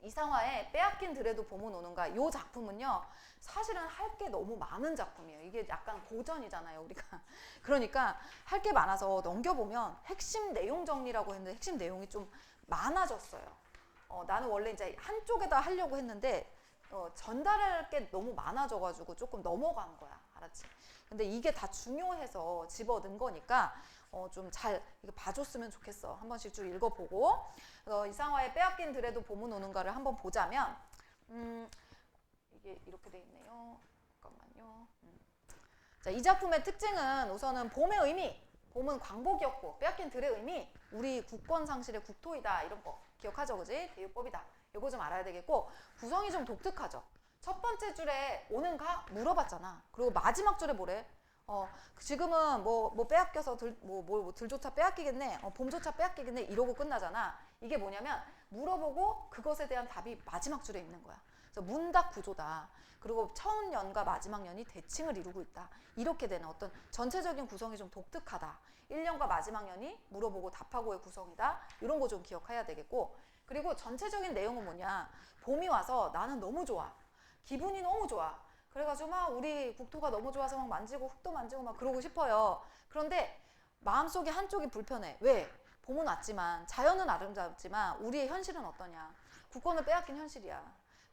이상화의 빼앗긴 들에도 봄은 오는가, 이 작품은요 사실은 할 게 너무 많은 작품이에요. 이게 약간 고전이잖아요 우리가. 그러니까 할 게 많아서 넘겨보면 핵심 내용 정리라고 했는데 핵심 내용이 좀 많아졌어요. 나는 원래 이제 한쪽에다 하려고 했는데 전달할 게 너무 많아져가지고 조금 넘어간 거야. 알았지? 근데 이게 다 중요해서 집어넣은 거니까 좀 잘 봐줬으면 좋겠어. 한 번씩 쭉 읽어보고. 이상화의 빼앗긴 들에도 봄은 오는가를 한번 보자면 이게 이렇게 돼 있네요. 잠깐만요. 자, 이 작품의 특징은 우선은 봄의 의미, 봄은 광복이었고 빼앗긴 들의 의미, 우리 국권 상실의 국토이다, 이런 거 기억하죠, 그지? 대유법이다. 이거 좀 알아야 되겠고, 구성이 좀 독특하죠. 첫 번째 줄에 오는가 물어봤잖아. 그리고 마지막 줄에 뭐래? 지금은 뭐 빼앗겨서 들조차 빼앗기겠네, 봄조차 빼앗기겠네, 이러고 끝나잖아. 이게 뭐냐면 물어보고 그것에 대한 답이 마지막 줄에 있는 거야. 그래서 문답 구조다. 그리고 처음 년과 마지막 년이 대칭을 이루고 있다. 이렇게 되는 어떤 전체적인 구성이 좀 독특하다. 1년과 마지막 년이 물어보고 답하고의 구성이다. 이런 거 좀 기억해야 되겠고, 그리고 전체적인 내용은 뭐냐, 봄이 와서 나는 너무 좋아, 기분이 너무 좋아, 그래가지고 막 우리 국토가 너무 좋아서 막 만지고 흙도 만지고 막 그러고 싶어요. 그런데 마음속에 한쪽이 불편해. 왜? 봄은 왔지만, 자연은 아름답지만 우리의 현실은 어떠냐, 국권을 빼앗긴 현실이야.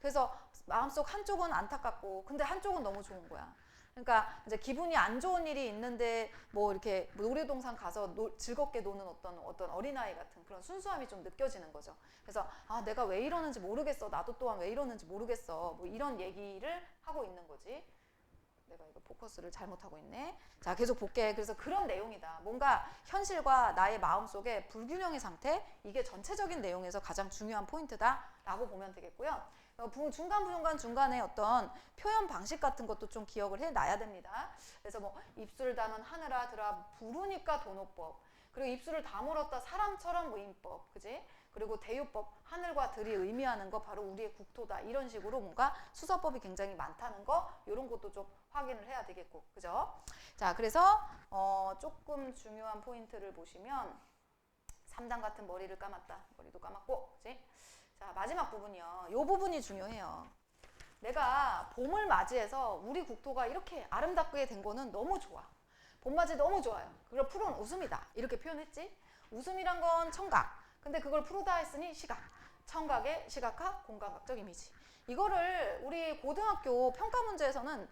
그래서 마음속 한쪽은 안타깝고 근데 한쪽은 너무 좋은 거야. 그러니까 이제 기분이 안 좋은 일이 있는데 뭐 이렇게 놀이동산 가서 즐겁게 노는 어떤 어린아이 같은 그런 순수함이 좀 느껴지는 거죠. 그래서 내가 왜 이러는지 모르겠어, 나도 또한 왜 이러는지 모르겠어, 뭐 이런 얘기를 하고 있는 거지. 내가 이거 포커스를 잘못하고 있네. 자, 계속 볼게. 그래서 그런 내용이다. 뭔가 현실과 나의 마음속의 불균형의 상태, 이게 전체적인 내용에서 가장 중요한 포인트다라고 보면 되겠고요. 중간에 어떤 표현 방식 같은 것도 좀 기억을 해놔야 됩니다. 그래서 뭐 입술 담은 하늘아 들아 부르니까 도노법, 그리고 입술을 다물었다 사람처럼 의인법, 그지? 그리고 대유법, 하늘과 들이 의미하는 거 바로 우리의 국토다, 이런 식으로 뭔가 수사법이 굉장히 많다는 거, 이런 것도 좀 확인을 해야 되겠고, 그죠? 자, 그래서 조금 중요한 포인트를 보시면 3단 같은 머리를 감았다, 머리도 감았고, 그지? 자, 마지막 부분이요. 이 부분이 중요해요. 내가 봄을 맞이해서 우리 국토가 이렇게 아름답게 된 거는 너무 좋아. 봄맞이 너무 좋아요. 그걸 푸른 웃음이다, 이렇게 표현했지. 웃음이란 건 청각, 근데 그걸 푸르다 했으니 시각. 청각의 시각학, 공감각적 이미지. 이거를 우리 고등학교 평가 문제에서는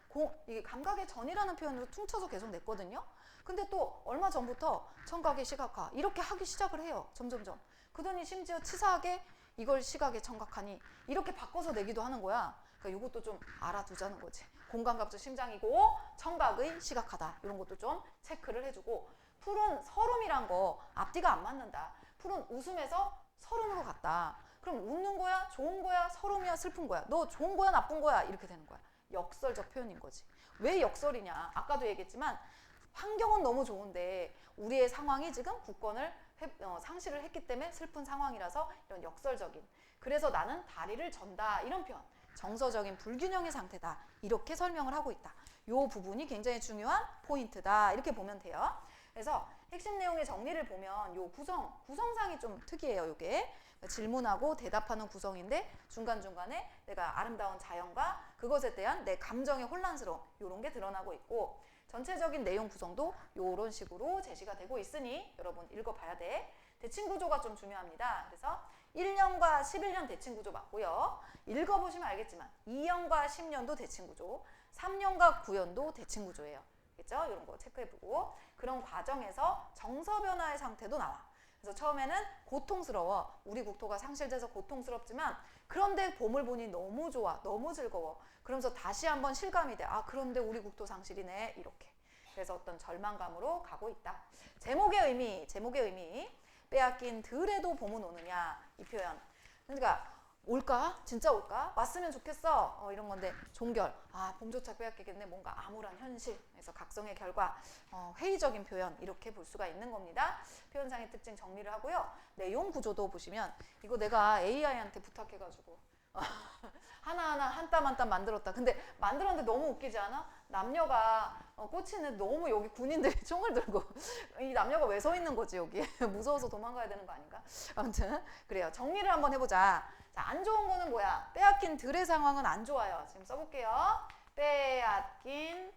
이게 감각의 전이라는 표현으로 퉁쳐서 계속 냈거든요. 근데 또 얼마 전부터 청각의 시각화 이렇게 하기 시작을 해요. 점점점. 그러더니 심지어 치사하게 이걸 시각에 청각하니 이렇게 바꿔서 내기도 하는 거야. 그러니까 이것도 좀 알아두자는 거지. 공감각적 심장이고 청각의 시각하다, 이런 것도 좀 체크를 해주고, 푸른 서름이란 거 앞뒤가 안 맞는다. 푸른 웃음에서 서름으로 갔다. 그럼 웃는 거야, 좋은 거야, 서름이야, 슬픈 거야, 너 좋은 거야, 나쁜 거야, 이렇게 되는 거야. 역설적 표현인 거지. 왜 역설이냐, 아까도 얘기했지만 환경은 너무 좋은데 우리의 상황이 지금 국권을 상실을 했기 때문에 슬픈 상황이라서 이런 역설적인, 그래서 나는 다리를 전다, 이런 표현, 정서적인 불균형의 상태다, 이렇게 설명을 하고 있다. 이 부분이 굉장히 중요한 포인트다, 이렇게 보면 돼요. 그래서 핵심 내용의 정리를 보면 요 구성상이 좀 특이해요. 요게 질문하고 대답하는 구성인데 중간중간에 내가 아름다운 자연과 그것에 대한 내 감정의 혼란스러움, 요런 게 드러나고 있고, 전체적인 내용 구성도 요런 식으로 제시가 되고 있으니 여러분 읽어봐야 돼. 대칭 구조가 좀 중요합니다. 그래서 1년과 11년 대칭 구조 맞고요. 읽어보시면 알겠지만 2년과 10년도 대칭 구조, 3년과 9년도 대칭 구조예요. 겠죠? 이런 거 체크해보고, 그런 과정에서 정서 변화의 상태도 나와. 그래서 처음에는 고통스러워, 우리 국토가 상실돼서 고통스럽지만 그런데 봄을 보니 너무 좋아, 너무 즐거워, 그러면서 다시 한번 실감이 돼. 그런데 우리 국토 상실이네, 이렇게. 그래서 어떤 절망감으로 가고 있다. 제목의 의미, 빼앗긴 들에도 봄은 오느냐, 이 표현. 그러니까 올까? 진짜 올까? 왔으면 좋겠어. 이런 건데, 종결. 봄조차 빼앗기겠네. 뭔가 암울한 현실. 그래서 각성의 결과, 회의적인 표현, 이렇게 볼 수가 있는 겁니다. 표현상의 특징 정리를 하고요. 내용 구조도 보시면, 이거 내가 AI한테 부탁해가지고 하나하나 한 땀 한 땀 만들었다. 근데 만들었는데 너무 웃기지 않아? 남녀가 꽂히는, 너무 여기 군인들이 총을 들고 이 남녀가 왜 서 있는 거지 여기? 무서워서 도망가야 되는 거 아닌가? 아무튼 그래요. 정리를 한번 해보자. 자, 안 좋은 거는 뭐야? 빼앗긴 들의 상황은 안 좋아요. 지금 써볼게요. 빼앗긴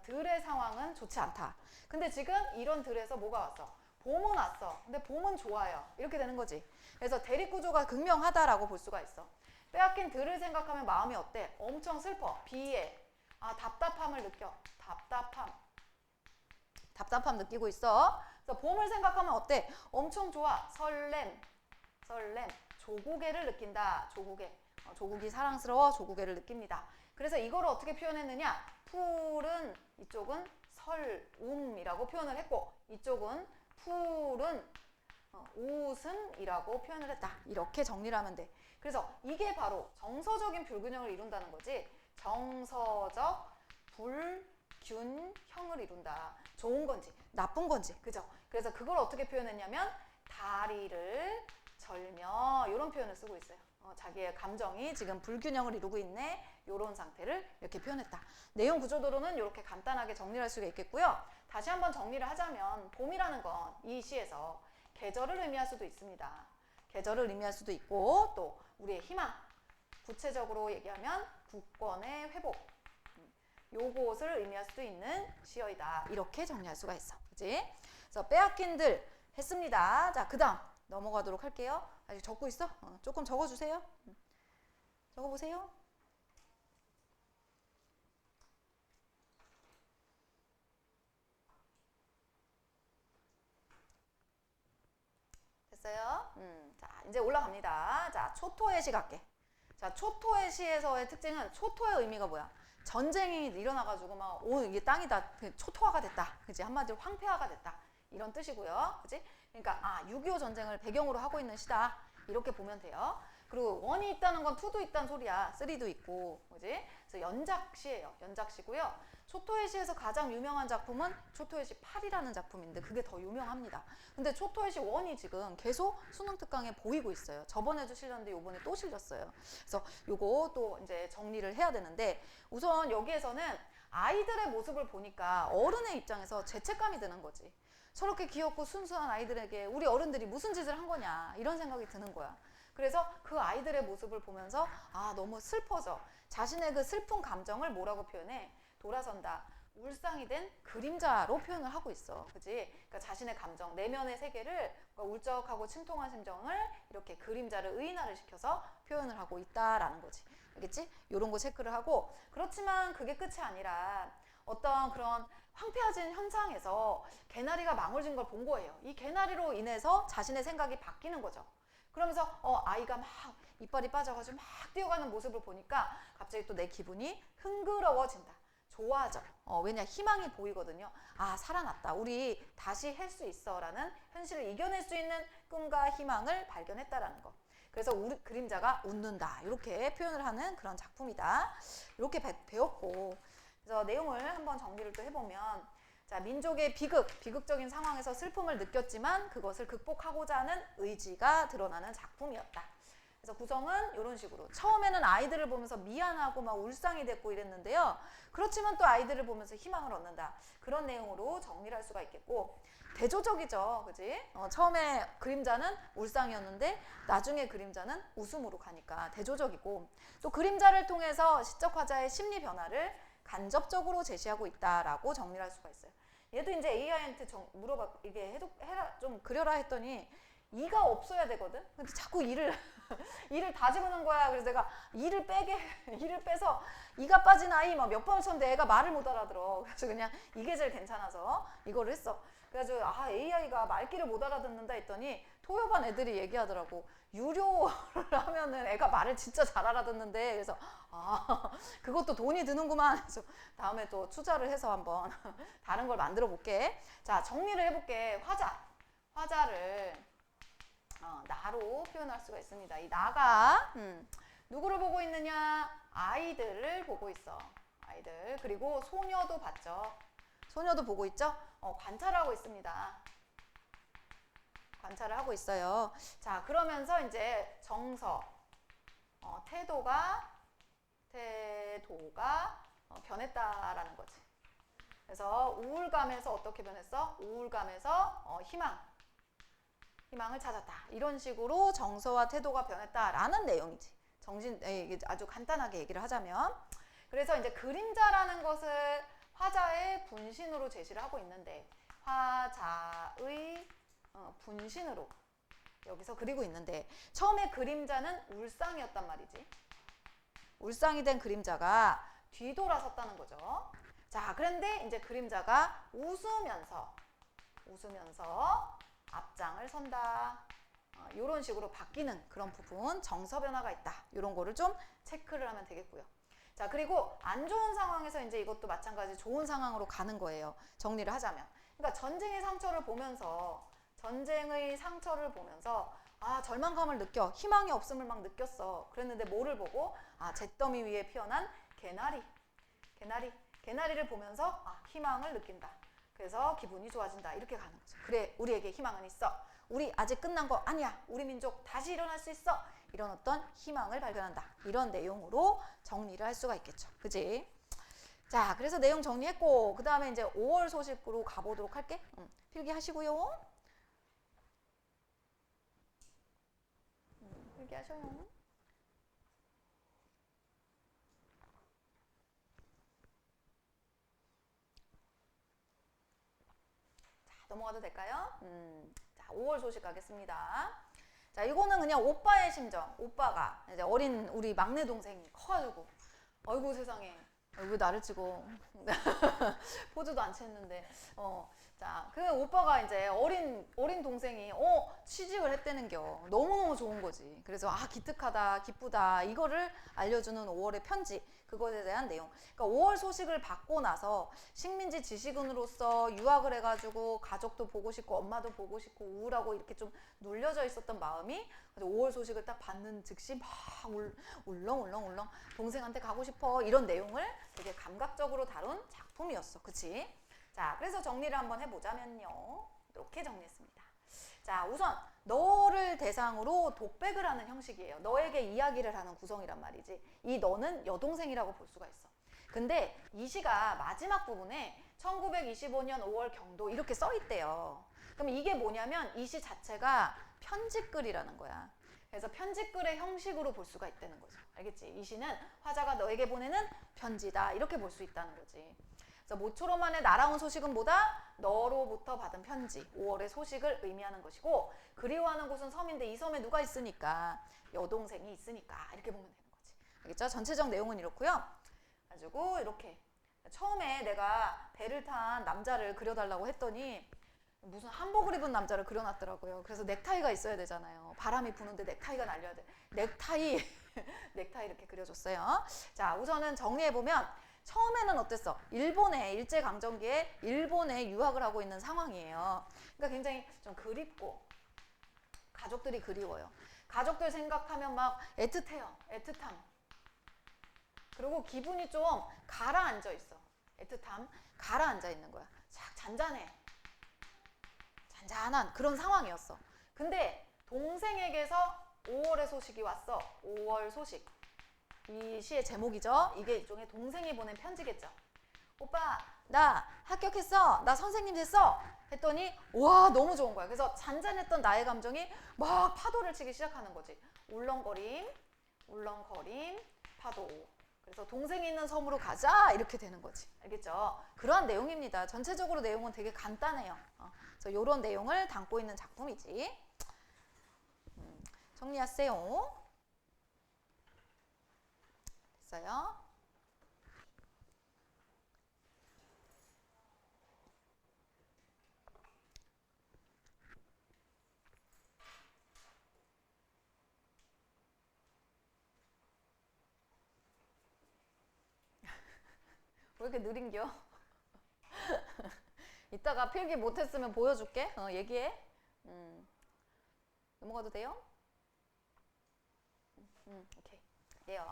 들의 상황은 좋지 않다. 근데 지금 이런 들에서 뭐가 왔어? 봄은 왔어. 근데 봄은 좋아요. 이렇게 되는 거지. 그래서 대립구조가 극명하다라고 볼 수가 있어. 빼앗긴 들을 생각하면 마음이 어때? 엄청 슬퍼. 비애. 답답함을 느껴. 답답함 느끼고 있어. 그래서 봄을 생각하면 어때? 엄청 좋아. 설렘. 조국애를 느낀다. 조국이 사랑스러워. 조국애를 느낍니다. 그래서 이거를 어떻게 표현했느냐? 푸른 이쪽은 설움이라고 표현을 했고 이쪽은 푸른 웃음이라고 표현을 했다. 이렇게 정리를 하면 돼. 그래서 이게 바로 정서적인 불균형을 이룬다는 거지. 정서적 불균형을 이룬다. 좋은 건지 나쁜 건지 그죠? 그래서 그걸 어떻게 표현했냐면 다리를 절며 이런 표현을 쓰고 있어요. 자기의 감정이 지금 불균형을 이루고 있네. 이런 상태를 이렇게 표현했다. 내용 구조도로는 이렇게 간단하게 정리를 할 수가 있겠고요. 다시 한번 정리를 하자면 봄이라는 건 이 시에서 계절을 의미할 수도 있습니다. 계절을 의미할 수도 있고 또 우리의 희망, 구체적으로 얘기하면 국권의 회복, 요것을 의미할 수도 있는 시어이다. 이렇게 정리할 수가 있어. 그치? 그래서 빼앗긴 들 했습니다. 자, 그 다음 넘어가도록 할게요. 아직 적고 있어? 조금 적어주세요. 적어보세요. 됐어요? 자, 이제 올라갑니다. 자, 초토의 시 갈게. 자, 초토의 시에서의 특징은 초토의 의미가 뭐야? 전쟁이 일어나가지고 막 이게 땅이 다 초토화가 됐다. 그치? 한마디로 황폐화가 됐다. 이런 뜻이고요. 그치? 그러니까 6.25 전쟁을 배경으로 하고 있는 시다. 이렇게 보면 돼요. 그리고 1이 있다는 건 2도 있다는 소리야. 3도 있고. 그지? 그래서 연작시예요. 연작시고요. 초토의 시에서 가장 유명한 작품은 초토의 시 8이라는 작품인데 그게 더 유명합니다. 근데 초토의 시 1이 지금 계속 수능 특강에 보이고 있어요. 저번에도 실렸는데 요번에 또 실렸어요. 그래서 요거 또 이제 정리를 해야 되는데 우선 여기에서는 아이들의 모습을 보니까 어른의 입장에서 죄책감이 드는 거지. 저렇게 귀엽고 순수한 아이들에게 우리 어른들이 무슨 짓을 한 거냐 이런 생각이 드는 거야. 그래서 그 아이들의 모습을 보면서 너무 슬퍼져. 자신의 그 슬픈 감정을 뭐라고 표현해? 돌아선다. 울상이 된 그림자로 표현을 하고 있어. 그지? 그러니까 자신의 감정, 내면의 세계를 울적하고 침통한 심정을 이렇게 그림자를 의인화를 시켜서 표현을 하고 있다라는 거지. 알겠지? 이런 거 체크를 하고 그렇지만 그게 끝이 아니라 어떤 그런 황폐해진 현상에서 개나리가 망울진 걸 본 거예요. 이 개나리로 인해서 자신의 생각이 바뀌는 거죠. 그러면서 아이가 막 이빨이 빠져가지고 막 뛰어가는 모습을 보니까 갑자기 또 내 기분이 흥그러워진다. 좋아져. 왜냐 희망이 보이거든요. 살아났다. 우리 다시 할 수 있어 라는 현실을 이겨낼 수 있는 꿈과 희망을 발견했다라는 거. 그래서 우리 그림자가 웃는다. 이렇게 표현을 하는 그런 작품이다. 이렇게 배웠고 그래서 내용을 한번 정리를 또 해보면 자, 민족의 비극적인 상황에서 슬픔을 느꼈지만 그것을 극복하고자 하는 의지가 드러나는 작품이었다. 그래서 구성은 이런 식으로 처음에는 아이들을 보면서 미안하고 막 울상이 됐고 이랬는데요. 그렇지만 또 아이들을 보면서 희망을 얻는다. 그런 내용으로 정리를 할 수가 있겠고 대조적이죠. 그지? 처음에 그림자는 울상이었는데 나중에 그림자는 웃음으로 가니까 대조적이고 또 그림자를 통해서 시적 화자의 심리 변화를 간접적으로 제시하고 있다라고 정리를 할 수가 있어요. 얘도 이제 AI한테 물어봐 이게 좀 그려라 했더니 이가 없어야 되거든. 근데 자꾸 이를 다 집어넣은 거야. 그래서 내가 이를 빼서 이가 빠진 아이 막 몇 번을 쳤는데 애가 말을 못 알아들어. 그래서 그냥 이게 제일 괜찮아서 이거를 했어. 그래가지고 AI가 말귀를 못 알아듣는다 했더니 토요반 애들이 얘기하더라고. 유료를 하면은 애가 말을 진짜 잘 알아듣는데 그래서 그것도 돈이 드는구만. 그래서 다음에 또 투자를 해서 한번 다른 걸 만들어 볼게. 자, 정리를 해볼게. 화자를 나로 표현할 수가 있습니다. 이 나가 누구를 보고 있느냐? 아이들을 보고 있어. 아이들. 그리고 소녀도 봤죠. 소녀도 보고 있죠? 관찰하고 있습니다. 관찰을 하고 있어요. 자, 그러면서 이제 정서, 태도가 변했다라는 거지. 그래서 우울감에서 어떻게 변했어? 우울감에서 희망. 희망을 찾았다. 이런 식으로 정서와 태도가 변했다라는 내용이지. 이게 아주 간단하게 얘기를 하자면. 그래서 이제 그림자라는 것을 화자의 분신으로 제시를 하고 있는데, 화자의 분신으로 여기서 그리고 있는데, 처음에 그림자는 울상이었단 말이지. 울상이 된 그림자가 뒤돌아섰다는 거죠. 자, 그런데 이제 그림자가 웃으면서 앞장을 선다. 이런 식으로 바뀌는 그런 부분, 정서 변화가 있다. 이런 거를 좀 체크를 하면 되겠고요. 자, 그리고 안 좋은 상황에서 이제 이것도 마찬가지 좋은 상황으로 가는 거예요. 정리를 하자면. 그러니까 전쟁의 상처를 보면서 절망감을 느껴. 희망이 없음을 막 느꼈어. 그랬는데 뭐를 보고? 잿더미 위에 피어난 개나리를 보면서 희망을 느낀다. 그래서 기분이 좋아진다. 이렇게 가는 거죠. 그래, 우리에게 희망은 있어. 우리 아직 끝난 거 아니야. 우리 민족 다시 일어날 수 있어. 이런 어떤 희망을 발견한다. 이런 내용으로 정리를 할 수가 있겠죠. 그지? 자, 그래서 내용 정리했고, 그 다음에 이제 5월 소식으로 가보도록 할게. 필기하시고요. 필기하셔요. 넘어가도 될까요? 자, 5월 소식 가겠습니다. 자, 이거는 그냥 오빠의 심정. 오빠가 이제 어린 우리 막내 동생이 커가지고, 아이고 세상에, 왜 나를 찍어? 포즈도 안 취했는데, 자, 그 오빠가 이제 어린 동생이 취직을 했다는겨. 너무너무 좋은 거지. 그래서 기특하다, 기쁘다, 이거를 알려주는 5월의 편지, 그것에 대한 내용. 그러니까 5월 소식을 받고 나서 식민지 지식인으로서 유학을 해가지고 가족도 보고 싶고 엄마도 보고 싶고 우울하고 이렇게 좀 눌려져 있었던 마음이 5월 소식을 딱 받는 즉시 막 울렁울렁 동생한테 가고 싶어, 이런 내용을 되게 감각적으로 다룬 작품이었어. 그치? 자, 그래서 정리를 한번 해보자면요. 이렇게 정리했습니다. 자, 우선 너를 대상으로 독백을 하는 형식이에요. 너에게 이야기를 하는 구성이란 말이지. 이 너는 여동생이라고 볼 수가 있어. 근데 이 시가 마지막 부분에 1925년 5월 경도 이렇게 써 있대요. 그럼 이게 뭐냐면 이 시 자체가 편지글이라는 거야. 그래서 편지글의 형식으로 볼 수가 있다는 거죠. 알겠지? 이 시는 화자가 너에게 보내는 편지다. 이렇게 볼 수 있다는 거지. 그래서 모처럼 만에 날아온 소식은 뭐다? 너로부터 받은 편지, 5월의 소식을 의미하는 것이고, 그리워하는 곳은 섬인데 이 섬에 누가 있으니까? 여동생이 있으니까. 이렇게 보면 되는 거지. 알겠죠? 전체적 내용은 이렇고요. 가지고 이렇게 처음에 내가 배를 탄 남자를 그려달라고 했더니 무슨 한복을 입은 남자를 그려놨더라고요. 그래서 넥타이가 있어야 되잖아요. 바람이 부는데 넥타이가 날려야 돼. 넥타이 이렇게 그려줬어요. 자, 우선은 정리해보면 처음에는 어땠어? 일본에 일제강점기에 일본에 유학을 하고 있는 상황이에요. 그러니까 굉장히 좀 그립고 가족들이 그리워요. 가족들 생각하면 막 애틋해요. 애틋함. 그리고 기분이 좀 가라앉아 있어. 애틋함, 가라앉아 있는 거야. 싹 잔잔해. 잔잔한 그런 상황이었어. 근데 동생에게서 5월의 소식이 왔어. 5월 소식. 이 시의 제목이죠. 이게 일종의 동생이 보낸 편지겠죠. 오빠, 나 합격했어. 나 선생님 됐어. 했더니 와, 너무 좋은 거야. 그래서 잔잔했던 나의 감정이 막 파도를 치기 시작하는 거지. 울렁거림, 파도. 그래서 동생이 있는 섬으로 가자, 이렇게 되는 거지. 알겠죠? 그러한 내용입니다. 전체적으로 내용은 되게 간단해요. 그래서 이런 내용을 담고 있는 작품이지. 정리하세요. 됐어요? 왜 이렇게 느린겨? 이따가 필기 못했으면 보여줄게. 얘기해. 넘어가도 돼요? 오케이. 돼요.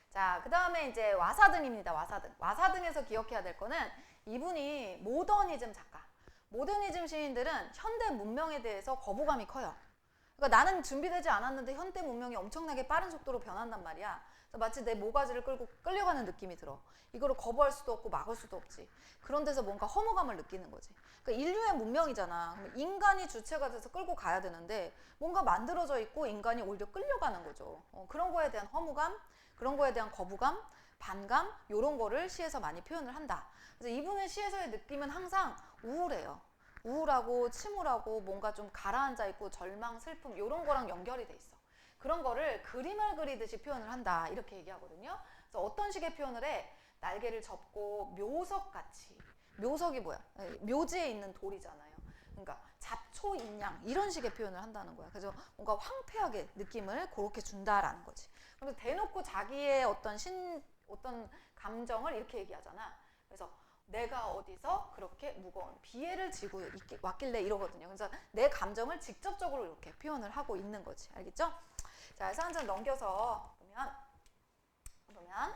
자, 그 다음에 이제 와사등입니다. 와사등에서 기억해야 될 거는 이분이 모더니즘 작가. 모더니즘 시인들은 현대 문명에 대해서 거부감이 커요. 그러니까 나는 준비되지 않았는데 현대 문명이 엄청나게 빠른 속도로 변한단 말이야. 그래서 마치 내 모가지를 끌고 끌려가는 느낌이 들어. 이거를 거부할 수도 없고 막을 수도 없지. 그런 데서 뭔가 허무감을 느끼는 거지. 그러니까 인류의 문명이잖아. 인간이 주체가 돼서 끌고 가야 되는데 뭔가 만들어져 있고 인간이 오히려 끌려가는 거죠. 그런 거에 대한 허무감, 그런 거에 대한 거부감, 반감 이런 거를 시에서 많이 표현을 한다. 그래서 이분의 시에서의 느낌은 항상 우울해요. 우울하고 침울하고 뭔가 좀 가라앉아 있고 절망, 슬픔 이런 거랑 연결이 돼 있어. 그런 거를 그림을 그리듯이 표현을 한다 이렇게 얘기하거든요. 그래서 어떤 식의 표현을 해? 날개를 접고 묘석같이. 묘석이 뭐야? 묘지에 있는 돌이잖아요. 그러니까 잡초인양 이런 식의 표현을 한다는 거야. 그래서 뭔가 황폐하게 느낌을 그렇게 준다라는 거지. 그래서 대놓고 자기의 어떤 감정을 이렇게 얘기하잖아. 그래서 내가 어디서 그렇게 무거운 비애를 지고 왔길래 이러거든요. 그래서 내 감정을 직접적으로 이렇게 표현을 하고 있는 거지. 알겠죠? 자, 그래서 한 장 넘겨서 보면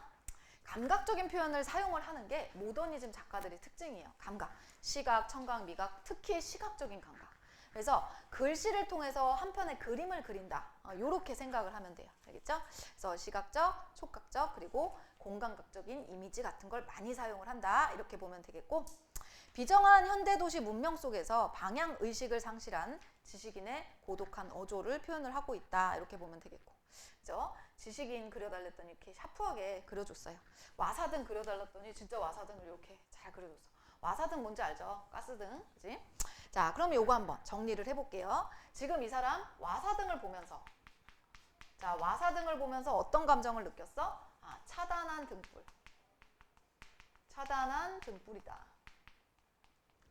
감각적인 표현을 사용을 하는 게 모더니즘 작가들의 특징이에요. 감각, 시각, 청각, 미각, 특히 시각적인 감각. 그래서 글씨를 통해서 한 편의 그림을 그린다. 이렇게 생각을 하면 돼요. 알겠죠? 그래서 시각적, 촉각적, 그리고 공감각적인 이미지 같은 걸 많이 사용을 한다. 이렇게 보면 되겠고, 비정한 현대도시 문명 속에서 방향의식을 상실한 지식인의 고독한 어조를 표현을 하고 있다. 이렇게 보면 되겠고, 그죠? 지식인 그려달랬더니 이렇게 샤프하게 그려줬어요. 와사등 그려달랬더니 진짜 와사등을 이렇게 잘 그려줬어. 와사등 뭔지 알죠? 가스등, 그지? 자, 그럼 요거 한번 정리를 해볼게요. 지금 이 사람 와사등을 보면서, 자, 와사등을 보면서 어떤 감정을 느꼈어? 차단한 등불. 차단한 등불이다.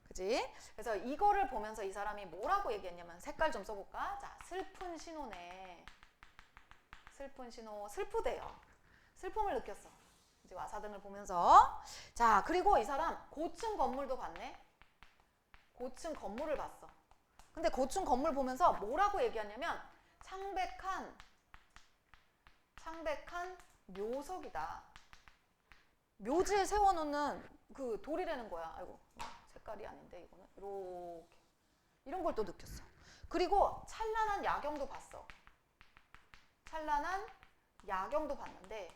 그지? 그래서 이거를 보면서 이 사람이 뭐라고 얘기했냐면, 색깔 좀 써볼까? 자, 슬픈 신호네. 슬픈 신호, 슬프대요. 슬픔을 느꼈어. 이제 와사등을 보면서. 자, 그리고 이 사람 고층 건물도 봤네. 고층 건물을 봤어. 근데 고층 건물 보면서 뭐라고 얘기하냐면, 창백한 묘석이다. 묘지에 세워놓는 그 돌이라는 거야. 아이고, 색깔이 아닌데 이거는. 이렇게. 이런 걸 또 느꼈어. 그리고 찬란한 야경도 봤어. 찬란한 야경도 봤는데,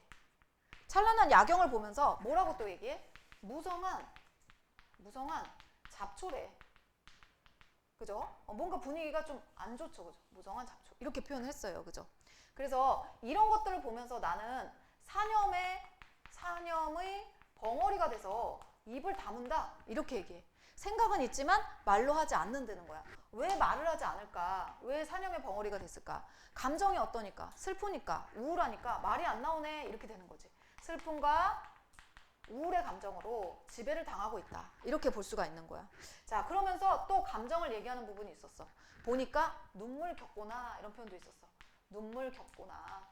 찬란한 야경을 보면서 뭐라고 또 얘기해? 무성한 잡초래. 그죠? 뭔가 분위기가 좀 안 좋죠. 그죠? 무성한 잡초. 이렇게 표현을 했어요. 그죠? 그래서 이런 것들을 보면서 나는 사념의 벙어리가 돼서 입을 다문다. 이렇게 얘기해. 생각은 있지만 말로 하지 않는다는 거야. 왜 말을 하지 않을까? 왜 사념의 벙어리가 됐을까? 감정이 어떠니까? 슬프니까, 우울하니까 말이 안 나오네. 이렇게 되는 거지. 슬픔과 우울의 감정으로 지배를 당하고 있다. 이렇게 볼 수가 있는 거야. 자, 그러면서 또 감정을 얘기하는 부분이 있었어. 보니까 눈물 겪구나 이런 표현도 있었어. 눈물 겪구나.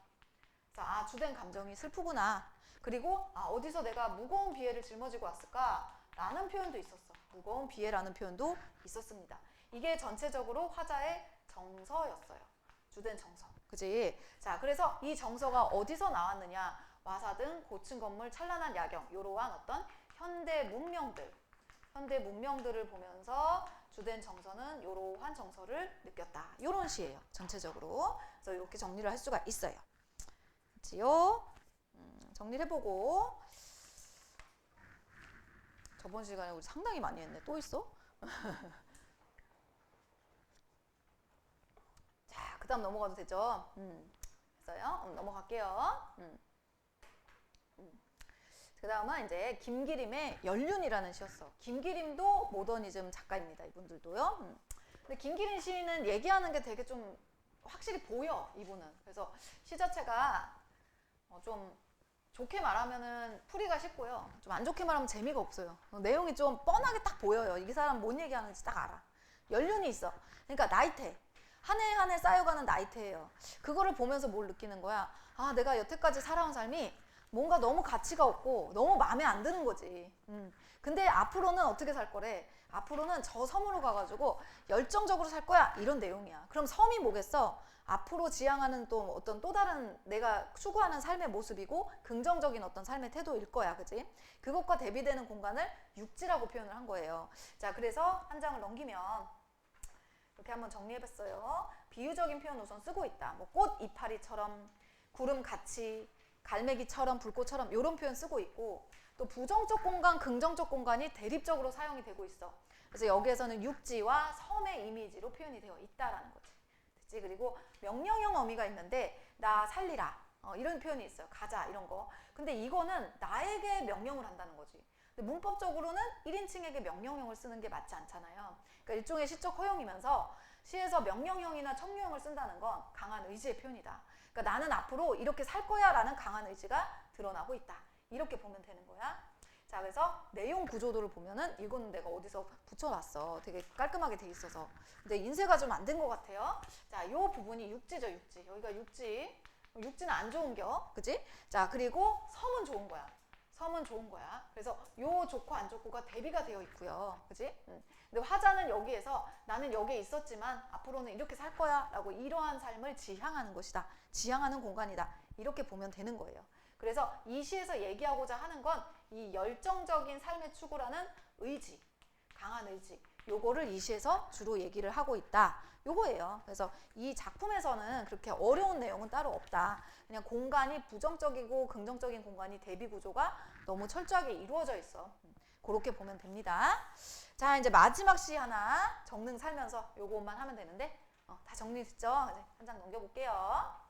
자, 주된 감정이 슬프구나. 그리고 어디서 내가 무거운 비애를 짊어지고 왔을까? 라는 표현도 있었어. 무거운 비애라는 표현도 있었습니다. 이게 전체적으로 화자의 정서였어요. 주된 정서. 그지? 자, 그래서 이 정서가 어디서 나왔느냐? 와사등, 고층 건물, 찬란한 야경, 이러한 어떤 현대 문명들을 보면서 주된 정서는 이러한 정서를 느꼈다. 이런 시예요. 전체적으로. 그래서 이렇게 정리를 할 수가 있어요. 그렇지요? 정리를 해보고, 저번 시간에 우리 상당히 많이 했네. 또 있어? 자, 그 다음 넘어가도 되죠? 됐어요? 넘어갈게요. 그 다음은 이제 김기림의 연륜이라는 시였어. 김기림도 모더니즘 작가입니다. 이분들도요. 근데 김기림 시인은 얘기하는 게 되게 좀 확실히 보여, 이분은. 그래서 시 자체가 좀 좋게 말하면은 풀이가 쉽고요. 좀 안 좋게 말하면 재미가 없어요. 내용이 좀 뻔하게 딱 보여요. 이 사람 뭔 얘기하는지 딱 알아. 연륜이 있어. 그러니까 나이테. 한 해 한 해 쌓여가는 나이테예요. 그거를 보면서 뭘 느끼는 거야? 내가 여태까지 살아온 삶이 뭔가 너무 가치가 없고 너무 마음에 안 드는 거지. 근데 앞으로는 어떻게 살 거래? 앞으로는 저 섬으로 가가지고 열정적으로 살 거야. 이런 내용이야. 그럼 섬이 뭐겠어? 앞으로 지향하는 또 어떤 또 다른 내가 추구하는 삶의 모습이고 긍정적인 어떤 삶의 태도일 거야. 그지? 그것과 대비되는 공간을 육지라고 표현을 한 거예요. 자, 그래서 한 장을 넘기면 이렇게 한번 정리해봤어요. 비유적인 표현 우선 쓰고 있다. 뭐 꽃 이파리처럼, 구름같이, 갈매기처럼, 불꽃처럼 이런 표현 쓰고 있고, 또 부정적 공간, 긍정적 공간이 대립적으로 사용이 되고 있어. 그래서 여기에서는 육지와 섬의 이미지로 표현이 되어 있다라는 거지. 그치? 그리고 명령형 어미가 있는데 나 살리라 이런 표현이 있어요. 가자 이런 거. 근데 이거는 나에게 명령을 한다는 거지. 근데 문법적으로는 1인칭에게 명령형을 쓰는 게 맞지 않잖아요. 그러니까 일종의 시적 허용이면서 시에서 명령형이나 청유형을 쓴다는 건 강한 의지의 표현이다. 그러니까 나는 앞으로 이렇게 살 거야 라는 강한 의지가 드러나고 있다. 이렇게 보면 되는 거야. 자, 그래서 내용 구조도를 보면은 이거는 내가 어디서 붙여놨어. 되게 깔끔하게 돼 있어서. 근데 인쇄가 좀 안 된 것 같아요. 자, 요 부분이 육지죠, 육지. 여기가 육지. 육지는 안 좋은겨. 그지? 자, 그리고 섬은 좋은 거야. 섬은 좋은 거야. 그래서 요 좋고 안 좋고가 대비가 되어 있고요. 그지? 근데 화자는 여기에서 나는 여기에 있었지만 앞으로는 이렇게 살 거야 라고 이러한 삶을 지향하는 것이다. 지향하는 공간이다. 이렇게 보면 되는 거예요. 그래서 이 시에서 얘기하고자 하는 건 이 열정적인 삶의 추구라는 의지, 강한 의지, 요거를 이 시에서 주로 얘기를 하고 있다. 요거예요. 그래서 이 작품에서는 그렇게 어려운 내용은 따로 없다. 그냥 공간이 부정적이고 긍정적인 공간이 대비 구조가 너무 철저하게 이루어져 있어. 그렇게 보면 됩니다. 자, 이제 마지막 시 하나 정능 살면서 요것만 하면 되는데 다 정리됐죠? 한 장 넘겨볼게요.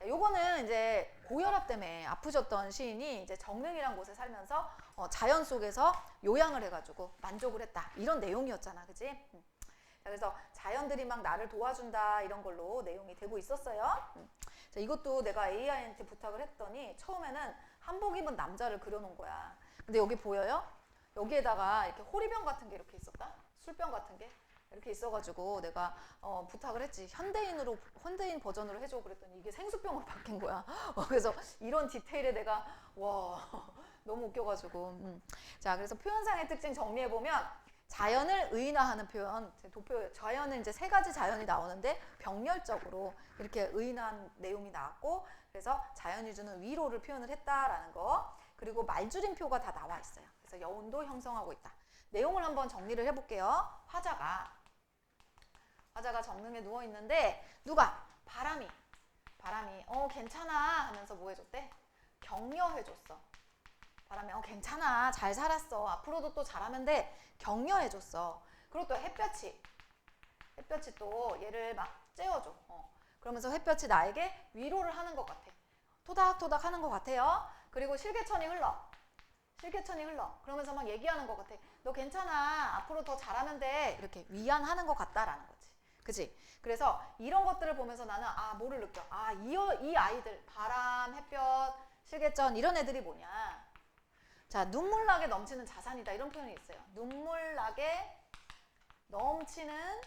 요거는 이제 고혈압 때문에 아프셨던 시인이 이제 정릉이란 곳에 살면서 자연 속에서 요양을 해가지고 만족을 했다. 이런 내용이었잖아. 그지? 자, 그래서 자연들이 막 나를 도와준다 이런 걸로 내용이 되고 있었어요. 자, 이것도 내가 AI한테 부탁을 했더니 처음에는 한복 입은 남자를 그려놓은 거야. 근데 여기 보여요? 여기에다가 이렇게 호리병 같은 게 이렇게 있었다? 술병 같은 게 이렇게 있어가지고 내가 부탁을 했지. 현대인 버전으로 해줘 그랬더니 이게 생수병으로 바뀐 거야. 그래서 이런 디테일에 내가 와 너무 웃겨가지고. 자, 그래서 표현상의 특징 정리해보면 자연을 의인화하는 표현, 자연은 이제 세 가지 자연이 나오는데 병렬적으로 이렇게 의인화한 내용이 나왔고, 그래서 자연이 주는 위로를 표현을 했다라는 거. 그리고 말줄임표가 다 나와 있어요. 그래서 여운도 형성하고 있다. 내용을 한번 정리를 해볼게요. 화자가 정릉에 누워 있는데 누가? 바람이 괜찮아 하면서 뭐 해줬대? 격려해줬어. 바람이 괜찮아 잘 살았어 앞으로도 또 잘하면 돼 격려해줬어. 그리고 또 햇볕이 또 얘를 막 쬐어줘. 그러면서 햇볕이 나에게 위로를 하는 것 같아. 토닥토닥 하는 것 같아요. 그리고 실개천이 흘러. 그러면서 막 얘기하는 것 같아. 너 괜찮아 앞으로 더 잘하면 돼. 이렇게 위안하는 것 같다라는 거지. 그치? 그래서 이런 것들을 보면서 나는 뭐를 느껴? 이 아이들 바람, 햇볕, 실개천 이런 애들이 뭐냐? 자, 눈물나게 넘치는 자산이다 이런 표현이 있어요. 눈물나게 넘치는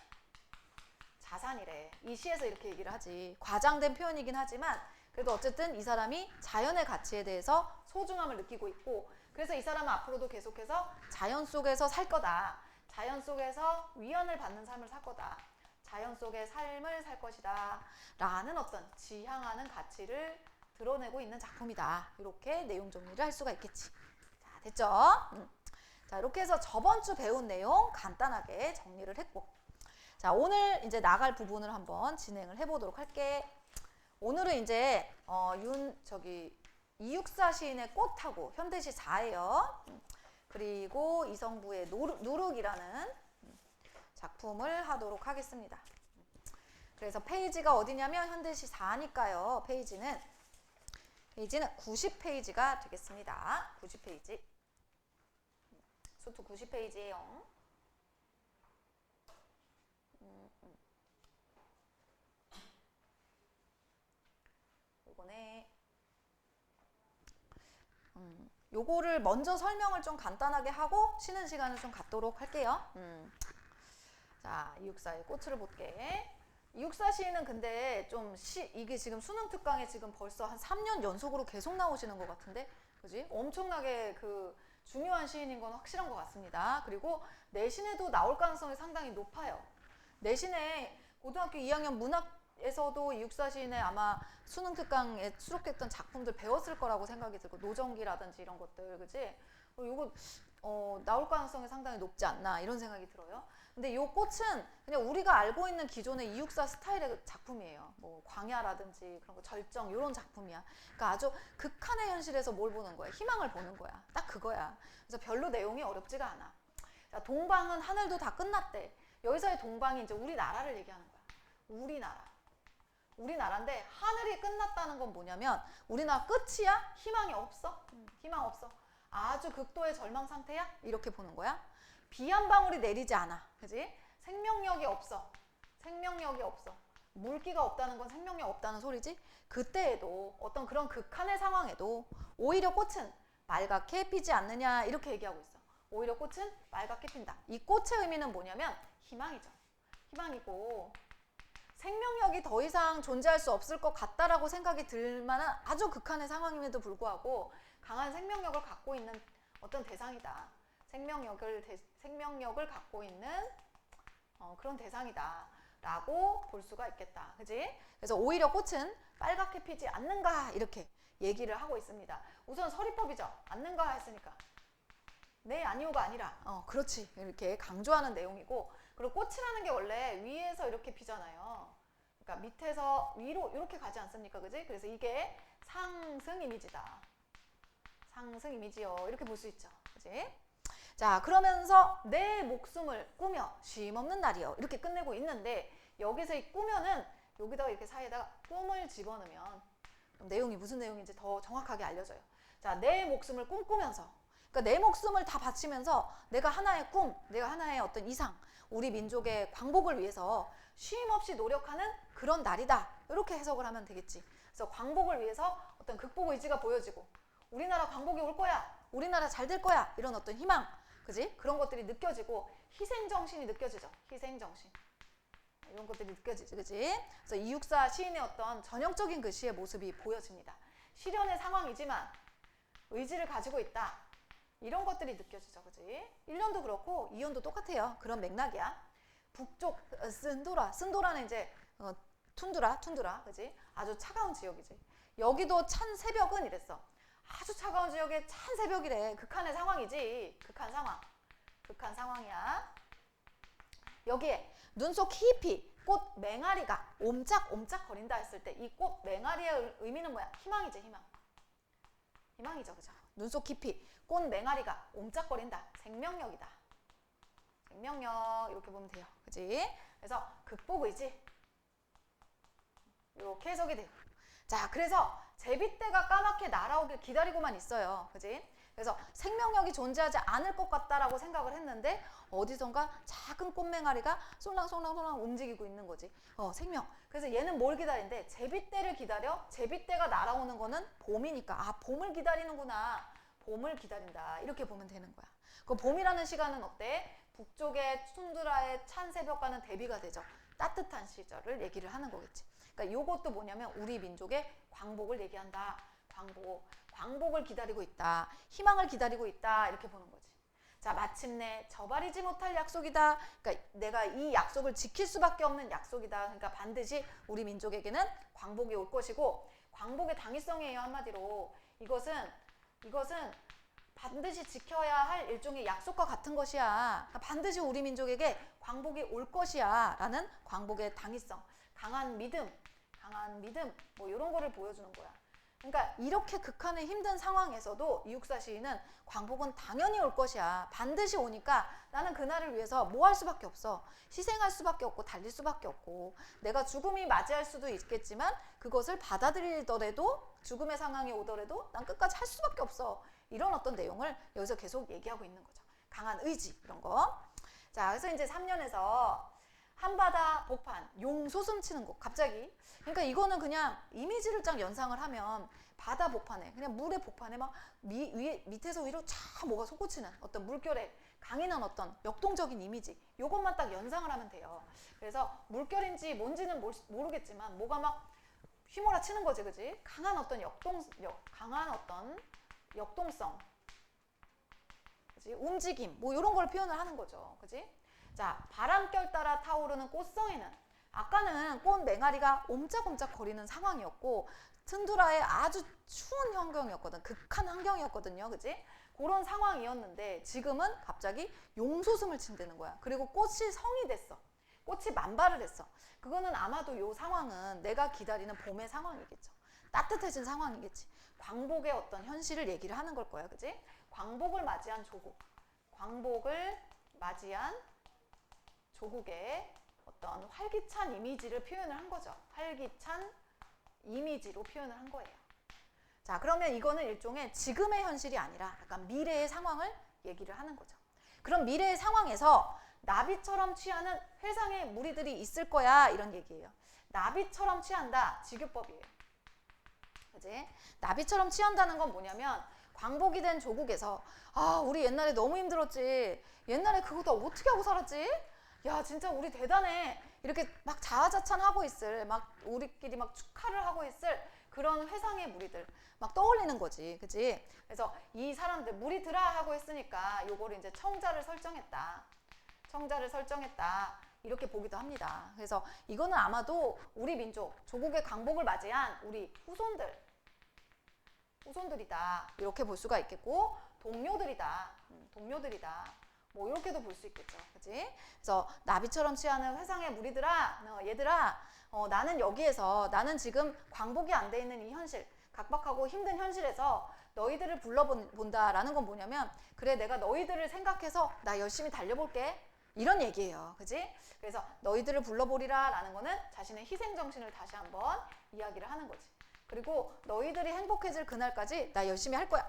자산이래. 이 시에서 이렇게 얘기를 하지. 과장된 표현이긴 하지만 그래도 어쨌든 이 사람이 자연의 가치에 대해서 소중함을 느끼고 있고, 그래서 이 사람은 앞으로도 계속해서 자연 속에서 살 거다. 자연 속에서 위안을 받는 삶을 살 거다. 자연 속의 삶을 살 것이다 라는 어떤 지향하는 가치를 드러내고 있는 작품이다. 이렇게 내용 정리를 할 수가 있겠지. 자, 됐죠? 자, 이렇게 해서 저번 주 배운 내용 간단하게 정리를 했고, 자, 오늘 이제 나갈 부분을 한번 진행을 해보도록 할게. 오늘은 이제 이육사 시인의 꽃하고 현대시 4예요. 그리고 이성부의 누룩이라는 작품을 하도록 하겠습니다. 그래서 페이지가 어디냐면 현대시 4니까요. 페이지는 90페이지가 되겠습니다. 90페이지. 수투 90페이지예요. 요거네. 요거를 먼저 설명을 좀 간단하게 하고 쉬는 시간을 좀 갖도록 할게요. 자, 이육사의 꽃을 볼게. 이육사 시인은 근데 이게 지금 수능 특강에 지금 벌써 한 3년 연속으로 계속 나오시는 것 같은데, 그지? 엄청나게 중요한 시인인 건 확실한 것 같습니다. 그리고 내신에도 나올 가능성이 상당히 높아요. 내신에 고등학교 2학년 문학에서도 이육사 시인의 아마 수능 특강에 수록됐던 작품들 배웠을 거라고 생각이 들고, 노정기라든지 이런 것들, 그지? 이거 나올 가능성이 상당히 높지 않나 이런 생각이 들어요. 근데 이 꽃은 그냥 우리가 알고 있는 기존의 이육사 스타일의 작품이에요. 뭐 광야라든지 그런 거 절정 이런 작품이야. 그러니까 아주 극한의 현실에서 뭘 보는 거야? 희망을 보는 거야. 딱 그거야. 그래서 별로 내용이 어렵지가 않아. 자, 동방은 하늘도 다 끝났대. 여기서의 동방이 이제 우리나라를 얘기하는 거야. 우리나라. 우리나라인데 하늘이 끝났다는 건 뭐냐면 우리나라 끝이야? 희망이 없어? 희망 없어. 아주 극도의 절망 상태야? 이렇게 보는 거야. 비 한 방울이 내리지 않아. 그지? 생명력이 없어. 생명력이 없어. 물기가 없다는 건 생명력 없다는 소리지? 그때에도 어떤 그런 극한의 상황에도 오히려 꽃은 말갛게 피지 않느냐 이렇게 얘기하고 있어. 오히려 꽃은 말갛게 핀다. 이 꽃의 의미는 뭐냐면 희망이죠. 희망이고 생명력이 더 이상 존재할 수 없을 것 같다라고 생각이 들 만한 아주 극한의 상황임에도 불구하고 강한 생명력을 갖고 있는 어떤 대상이다. 생명력을 갖고 있는 그런 대상이다 라고 볼 수가 있겠다. 그지? 그래서 오히려 꽃은 빨갛게 피지 않는가 이렇게 얘기를 하고 있습니다. 우선 서리법이죠. 않는가 했으니까 네 아니오가 아니라 그렇지 이렇게 강조하는 내용이고, 그리고 꽃이라는 게 원래 위에서 이렇게 피잖아요. 그러니까 밑에서 위로 이렇게 가지 않습니까? 그지? 그래서 이게 상승 이미지다. 상승 이미지요. 이렇게 볼 수 있죠. 그지? 자, 그러면서 내 목숨을 꾸며 쉼없는 날이요. 이렇게 끝내고 있는데 여기서 이 꾸며는 여기다가 이렇게 사이에다가 꿈을 집어넣으면 내용이 무슨 내용인지 더 정확하게 알려져요. 자, 내 목숨을 꿈꾸면서, 그러니까 내 목숨을 다 바치면서 내가 하나의 꿈, 내가 하나의 어떤 이상, 우리 민족의 광복을 위해서 쉼 없이 노력하는 그런 날이다. 이렇게 해석을 하면 되겠지. 그래서 광복을 위해서 어떤 극복 의지가 보여지고 우리나라 광복이 올 거야. 우리나라 잘 될 거야. 이런 어떤 희망. 그지? 그런 것들이 느껴지고 희생정신이 느껴지죠. 희생정신. 이런 것들이 느껴지지. 그지? 그래서 이육사 시인의 어떤 전형적인 그 시의 모습이 보여집니다. 시련의 상황이지만 의지를 가지고 있다. 이런 것들이 느껴지죠. 그지? 1년도 그렇고 2년도 똑같아요. 그런 맥락이야. 북쪽 쓴도라는 이제 툰드라. 그지? 아주 차가운 지역이지. 여기도 찬 새벽은 이랬어. 아주 차가운 지역에 찬 새벽이래. 극한의 상황이지. 극한 상황이야. 여기에 눈 속 깊이 꽃 맹아리가 옴짝옴짝 거린다 했을 때 이 꽃 맹아리의 의미는 뭐야? 희망이지. 희망이죠. 그죠? 눈 속 깊이 꽃 맹아리가 옴짝거린다. 생명력이다. 생명력 이렇게 보면 돼요. 그지? 그래서 극복의지. 이렇게 해석이 돼요. 자, 그래서 제비떼가 까맣게 날아오길 기다리고만 있어요. 그지? 그래서 생명력이 존재하지 않을 것 같다라고 생각을 했는데 어디선가 작은 꽃맹아리가 솔랑솔랑 움직이고 있는 거지. 생명. 그래서 얘는 뭘 기다린대? 제비떼를 기다려. 제비떼가 날아오는 거는 봄이니까 아, 봄을 기다리는구나. 봄을 기다린다. 이렇게 보면 되는 거야. 그 봄이라는 시간은 어때? 북쪽의 툰드라의 찬 새벽과는 대비가 되죠. 따뜻한 시절을 얘기를 하는 거겠지. 그러니까 이것도 뭐냐면 우리 민족의 광복을 얘기한다. 광복을 기다리고 있다. 희망을 기다리고 있다. 이렇게 보는 거지. 자, 마침내 저버리지 못할 약속이다. 그러니까 내가 이 약속을 지킬 수밖에 없는 약속이다. 그러니까 반드시 우리 민족에게는 광복이 올 것이고, 광복의 당위성이에요. 한마디로 이것은 반드시 지켜야 할 일종의 약속과 같은 것이야. 그러니까 반드시 우리 민족에게 광복이 올 것이야 라는 광복의 당위성, 강한 믿음 뭐 이런 거를 보여주는 거야. 그러니까 이렇게 극한의 힘든 상황에서도 이육사 시인은 광복은 당연히 올 것이야. 반드시 오니까 나는 그날을 위해서 뭐 할 수밖에 없어. 희생할 수밖에 없고 달릴 수밖에 없고, 내가 죽음이 맞이할 수도 있겠지만 그것을 받아들이더라도, 죽음의 상황이 오더라도 난 끝까지 할 수밖에 없어. 이런 어떤 내용을 여기서 계속 얘기하고 있는 거죠. 강한 의지 이런 거. 자, 그래서 이제 3년에서 한바다 복판, 용소슴 치는 곳. 갑자기. 그러니까 이거는 그냥 이미지를 쫙 연상을 하면 바다 복판에, 그냥 물의 복판에 막 밑에서 위로 쫙 뭐가 솟구치는 어떤 물결에 강인한 어떤 역동적인 이미지. 요것만 딱 연상을 하면 돼요. 그래서 물결인지 뭔지는 모르겠지만 뭐가 막 휘몰아치는 거지. 그지? 강한 어떤 역동성. 그지? 움직임. 뭐 이런 걸 표현을 하는 거죠. 그지? 자, 바람결 따라 타오르는 꽃성에는, 아까는 꽃 맹아리가 옴짝옴짝 거리는 상황이었고 툰드라의 아주 추운 환경이었거든. 극한 환경이었거든요. 그지? 그런 상황이었는데 지금은 갑자기 용솟음을 친다는 거야. 그리고 꽃이 성이 됐어. 꽃이 만발을 했어. 그거는 아마도 요 상황은 내가 기다리는 봄의 상황이겠죠. 따뜻해진 상황이겠지. 광복의 어떤 현실을 얘기를 하는 걸 거야. 그지? 광복을 맞이한 조국. 광복을 맞이한 조국의 어떤 활기찬 이미지를 표현을 한 거죠. 활기찬 이미지로 표현을 한 거예요. 자, 그러면 이거는 일종의 지금의 현실이 아니라 약간 미래의 상황을 얘기를 하는 거죠. 그럼 미래의 상황에서 나비처럼 취하는 회상의 무리들이 있을 거야, 이런 얘기예요. 나비처럼 취한다, 직유법이에요. 그지? 나비처럼 취한다는 건 뭐냐면 광복이 된 조국에서 아, 우리 옛날에 너무 힘들었지. 옛날에 그거 다 어떻게 하고 살았지? 야, 진짜 우리 대단해. 이렇게 막 자화자찬하고 있을, 막 우리끼리 막 축하를 하고 있을 그런 회상의 무리들 막 떠올리는 거지. 그치? 그래서 이 사람들 무리들아 하고 했으니까 요거를 이제 청자를 설정했다. 청자를 설정했다. 이렇게 보기도 합니다. 그래서 이거는 아마도 우리 민족, 조국의 광복을 맞이한 우리 후손들이다. 이렇게 볼 수가 있겠고, 동료들이다. 뭐 이렇게도 볼 수 있겠죠. 그치? 그래서 나비처럼 취하는 회상의 무리들아, 얘들아, 나는 여기에서, 나는 지금 광복이 안 돼 있는 이 현실, 각박하고 힘든 현실에서 너희들을 불러본다라는 건 뭐냐면, 그래, 내가 너희들을 생각해서 나 열심히 달려볼게. 이런 얘기예요. 그지? 그래서 너희들을 불러보리라 라는 거는 자신의 희생정신을 다시 한번 이야기를 하는 거지. 그리고 너희들이 행복해질 그날까지 나 열심히 할 거야.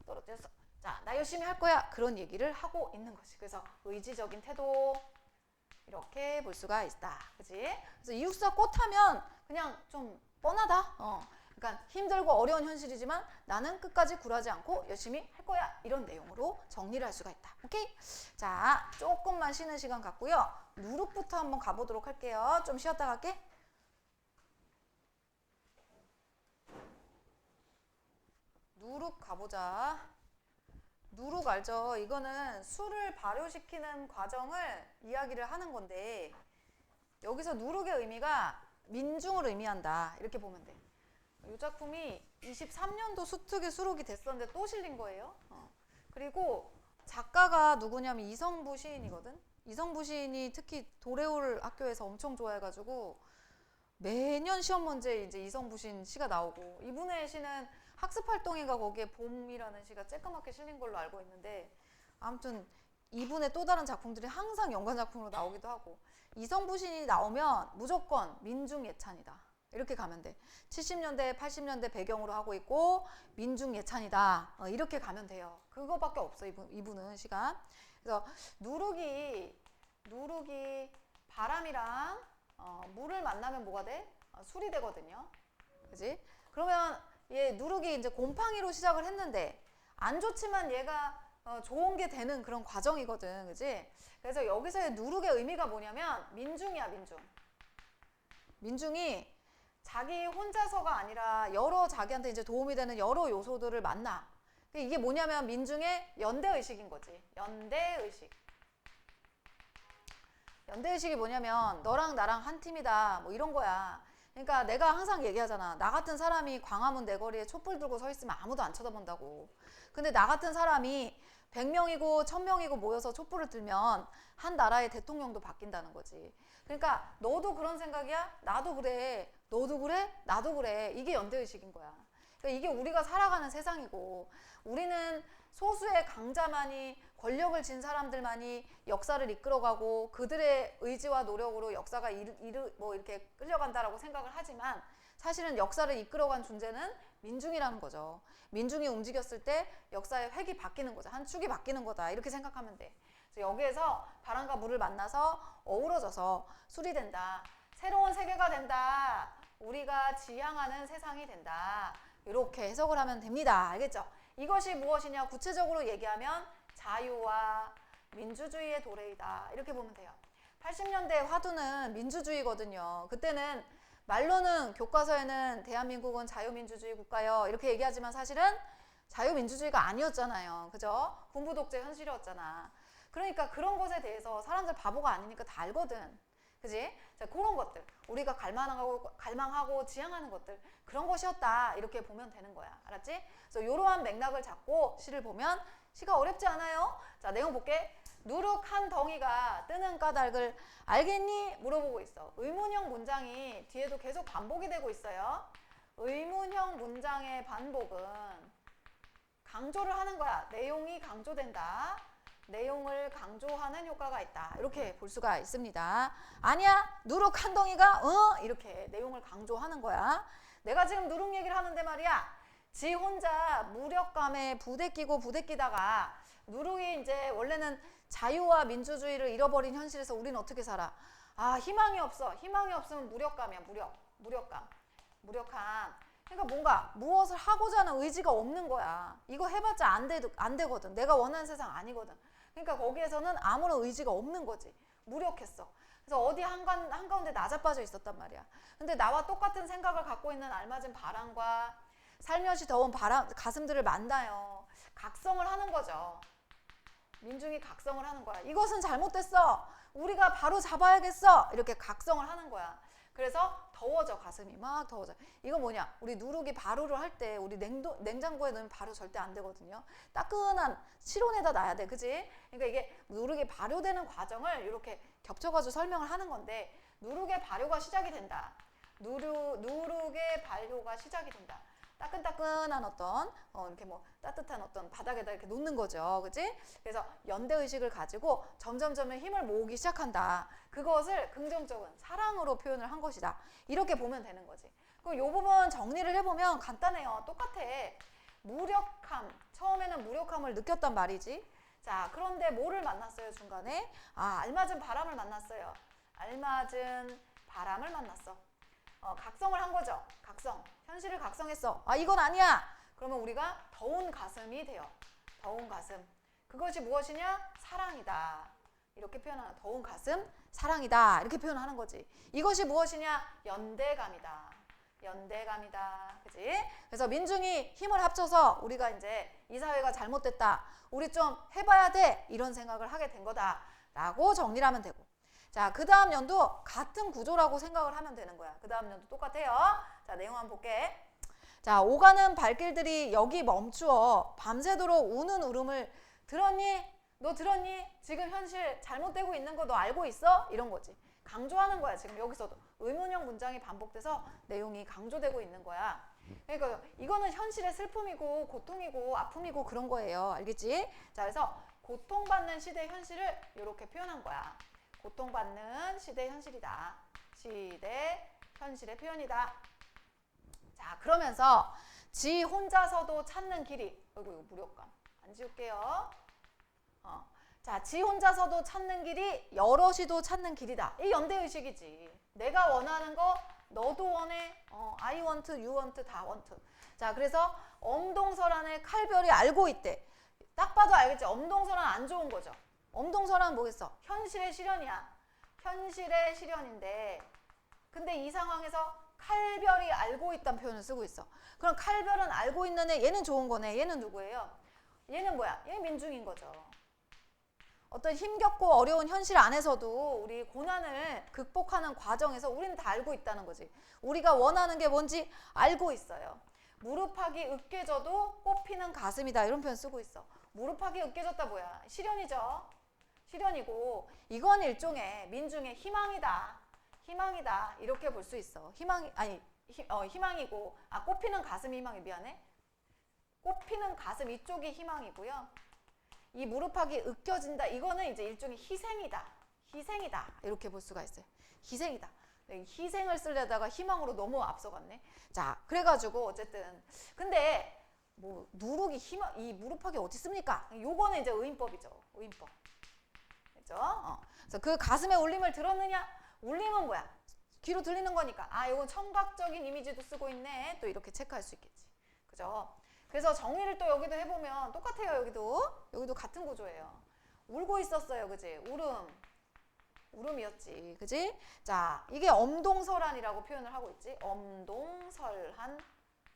떨어졌어. 자, 나 열심히 할 거야. 그런 얘기를 하고 있는 거지. 그래서 의지적인 태도 이렇게 볼 수가 있다. 그지? 그래서 이육사 꽃하면 그냥 좀 뻔하다. 그러니까 힘들고 어려운 현실이지만 나는 끝까지 굴하지 않고 열심히 할 거야. 이런 내용으로 정리를 할 수가 있다. 오케이? 자, 조금만 쉬는 시간 갖고요. 누룩부터 한번 가보도록 할게요. 좀 쉬었다 갈게. 누룩 가보자. 누룩 알죠? 이거는 술을 발효시키는 과정을 이야기를 하는 건데 여기서 누룩의 의미가 민중을 의미한다. 이렇게 보면 돼. 이 작품이 23년도 수특의 수록이 됐었는데 또 실린 거예요. 그리고 작가가 누구냐면 이성부 시인이거든. 이성부 시인이 특히 도레올 학교에서 엄청 좋아해가지고 매년 시험 문제에 이제 이성부 시인 시가 나오고 이분의 시는 학습활동인가 거기에 봄이라는 시가 쬐까맣게 실린 걸로 알고 있는데 아무튼 이분의 또 다른 작품들이 항상 연관 작품으로 나오기도 하고 이성부 시인이 나오면 무조건 민중예찬이다. 이렇게 가면 돼. 70년대, 80년대 배경으로 하고 있고 민중예찬이다. 이렇게 가면 돼요. 그거밖에 없어 이분은 시간. 그래서 누룩이 바람이랑 물을 만나면 뭐가 돼? 술이 되거든요. 그지? 그러면 얘 누룩이 이제 곰팡이로 시작을 했는데 안 좋지만 얘가 좋은 게 되는 그런 과정이거든. 그지? 그래서 여기서의 누룩의 의미가 뭐냐면 민중이야, 민중. 민중이 자기 혼자서가 아니라 여러 자기한테 이제 도움이 되는 여러 요소들을 만나. 이게 뭐냐면 민중의 연대의식인 거지. 연대의식. 연대의식이 뭐냐면 너랑 나랑 한 팀이다. 뭐 이런 거야. 그러니까 내가 항상 얘기하잖아. 나 같은 사람이 광화문 내거리에 촛불 들고 서 있으면 아무도 안 쳐다본다고. 근데 나 같은 사람이 100명이고 1000명이고 모여서 촛불을 들면 한 나라의 대통령도 바뀐다는 거지. 그러니까 너도 그런 생각이야? 나도 그래. 너도 그래? 나도 그래. 이게 연대의식인 거야. 그러니까 이게 우리가 살아가는 세상이고 우리는 소수의 강자만이 권력을 진 사람들만이 역사를 이끌어가고 그들의 의지와 노력으로 역사가 뭐 이렇게 끌려간다라고 생각을 하지만 사실은 역사를 이끌어간 존재는 민중이라는 거죠. 민중이 움직였을 때 역사의 획이 바뀌는 거죠. 한 축이 바뀌는 거다. 이렇게 생각하면 돼. 그래서 여기에서 바람과 물을 만나서 어우러져서 술이 된다. 새로운 세계가 된다. 우리가 지향하는 세상이 된다. 이렇게 해석을 하면 됩니다. 알겠죠? 이것이 무엇이냐? 구체적으로 얘기하면 자유와 민주주의의 도래이다. 이렇게 보면 돼요. 80년대 화두는 민주주의거든요. 그때는 말로는 교과서에는 대한민국은 자유민주주의 국가요. 이렇게 얘기하지만 사실은 자유민주주의가 아니었잖아요. 그죠? 군부독재 현실이었잖아. 그러니까 그런 것에 대해서 사람들 바보가 아니니까 다 알거든. 그지? 자, 그런 것들. 우리가 갈망하고 지향하는 것들. 그런 것이었다. 이렇게 보면 되는 거야. 알았지? 그래서 이러한 맥락을 잡고 시를 보면 시가 어렵지 않아요? 자, 내용 볼게. 누룩한 덩이가 뜨는 까닭을 알겠니? 물어보고 있어. 의문형 문장이 뒤에도 계속 반복이 되고 있어요. 의문형 문장의 반복은 강조를 하는 거야. 내용이 강조된다. 내용을 강조하는 효과가 있다. 이렇게 볼 수가 있습니다. 아니야, 누룩 한 덩이가 이렇게 내용을 강조하는 거야. 내가 지금 누룩 얘기를 하는데 말이야. 지 혼자 무력감에 부대끼다가 누룩이 이제 원래는 자유와 민주주의를 잃어버린 현실에서 우리는 어떻게 살아? 아, 희망이 없어. 희망이 없으면 무력감이야. 무력감. 그러니까 뭔가 무엇을 하고자 하는 의지가 없는 거야. 이거 해봤자 안 되거든. 내가 원하는 세상 아니거든. 그러니까 거기에서는 아무런 의지가 없는 거지. 무력했어. 그래서 어디 한가운데 나자빠져 있었단 말이야. 근데 나와 똑같은 생각을 갖고 있는 알맞은 바람과 살며시 더운 가슴들을 만나요. 각성을 하는 거죠. 민중이 각성을 하는 거야. 이것은 잘못됐어. 우리가 바로 잡아야겠어. 이렇게 각성을 하는 거야. 그래서 더워져. 가슴이 막 더워져. 이거 뭐냐? 우리 누룩이 발효를 할 때 우리 냉장고에 넣으면 발효 절대 안 되거든요. 따끈한 실온에다 놔야 돼. 그지? 그러니까 이게 누룩이 발효되는 과정을 이렇게 겹쳐가지고 설명을 하는 건데 누룩의 발효가 시작이 된다. 누룩의 발효가 시작이 된다. 따끈따끈한 어떤 이렇게 뭐 따뜻한 어떤 바닥에다 이렇게 놓는 거죠. 그지? 그래서 연대의식을 가지고 점점점 힘을 모으기 시작한다. 그것을 긍정적인 사랑으로 표현을 한 것이다. 이렇게 보면 되는 거지. 그럼 이 부분 정리를 해보면 간단해요. 똑같아. 무력함. 처음에는 무력함을 느꼈단 말이지. 자, 그런데 뭐를 만났어요, 중간에? 아, 알맞은 바람을 만났어요. 알맞은 바람을 만났어. 각성을 한 거죠. 현실을 각성했어. 아, 이건 아니야. 그러면 우리가 더운 가슴이 돼요. 더운 가슴. 그것이 무엇이냐? 사랑이다. 이렇게 표현하는 더운 가슴, 사랑이다. 이렇게 표현하는 거지. 이것이 무엇이냐? 연대감이다. 그치? 그래서 민중이 힘을 합쳐서 우리가 이제 이 사회가 잘못됐다. 우리 좀 해봐야 돼. 이런 생각을 하게 된 거다. 라고 정리를 하면 되고. 자, 그 다음 연도 같은 구조라고 생각을 하면 되는 거야. 그 다음 연도 똑같아요. 자, 내용 한번 볼게. 자, 오가는 발길들이 여기 멈추어 밤새도록 우는 울음을 들었니? 너 들었니? 지금 현실 잘못되고 있는 거 너 알고 있어? 이런 거지. 강조하는 거야. 지금 여기서도 의문형 문장이 반복돼서 내용이 강조되고 있는 거야. 그러니까 이거는 현실의 슬픔이고 고통이고 아픔이고 그런 거예요. 알겠지? 자, 그래서 고통받는 시대 현실을 이렇게 표현한 거야. 고통받는 시대 현실이다. 시대 현실의 표현이다. 자, 그러면서 지 혼자서도 찾는 길이. 어이구, 이거 무력감. 안 지울게요. 자, 지 혼자서도 찾는 길이 여럿이도 찾는 길이다. 이 연대의식이지. 내가 원하는 거 너도 원해. I want, you want, 다 want. 자, 그래서 엄동설안의 칼별이 알고 있대. 딱 봐도 알겠지. 엄동설안 안 좋은 거죠. 엄동설안은 뭐겠어? 현실의 실현이야. 현실의 실현인데 근데 이 상황에서 칼별이 알고 있다는 표현을 쓰고 있어. 그럼 칼별은 알고 있는 애, 얘는 좋은 거네. 얘는 누구예요? 얘는 뭐야? 얘 민중인 거죠. 어떤 힘겹고 어려운 현실 안에서도 우리 고난을 극복하는 과정에서 우리는 다 알고 있다는 거지. 우리가 원하는 게 뭔지 알고 있어요. 무릎팍이 으깨져도 꽃피는 가슴이다. 이런 표현 쓰고 있어. 무릎팍이 으깨졌다 뭐야? 실현이죠. 실현이고 이건 일종의 민중의 희망이다. 이렇게 볼 수 있어. 희망이고 꽃피는 가슴이 희망이 미안해. 꽃피는 가슴 이쪽이 희망이고요. 이 무릎팍이 으깨진다. 이거는 이제 일종의 희생이다. 이렇게 볼 수가 있어요. 희생이다. 희생을 쓰려다가 희망으로 너무 앞서갔네. 자, 그래가지고 어쨌든 근데 뭐 누룩이 이 무릎팍이 어디 있습니까? 요거는 이제 의인법이죠. 의인법. 그죠? 그래서 그 가슴의 울림을 들었느냐? 울림은 뭐야? 귀로 들리는 거니까. 아, 이건 청각적인 이미지도 쓰고 있네. 또 이렇게 체크할 수 있겠지. 그죠? 그래서 정리를 또 여기도 해보면 똑같아요. 여기도 같은 구조예요. 울고 있었어요. 그지? 울음이었지. 그지? 자, 이게 엄동설안이라고 표현을 하고 있지.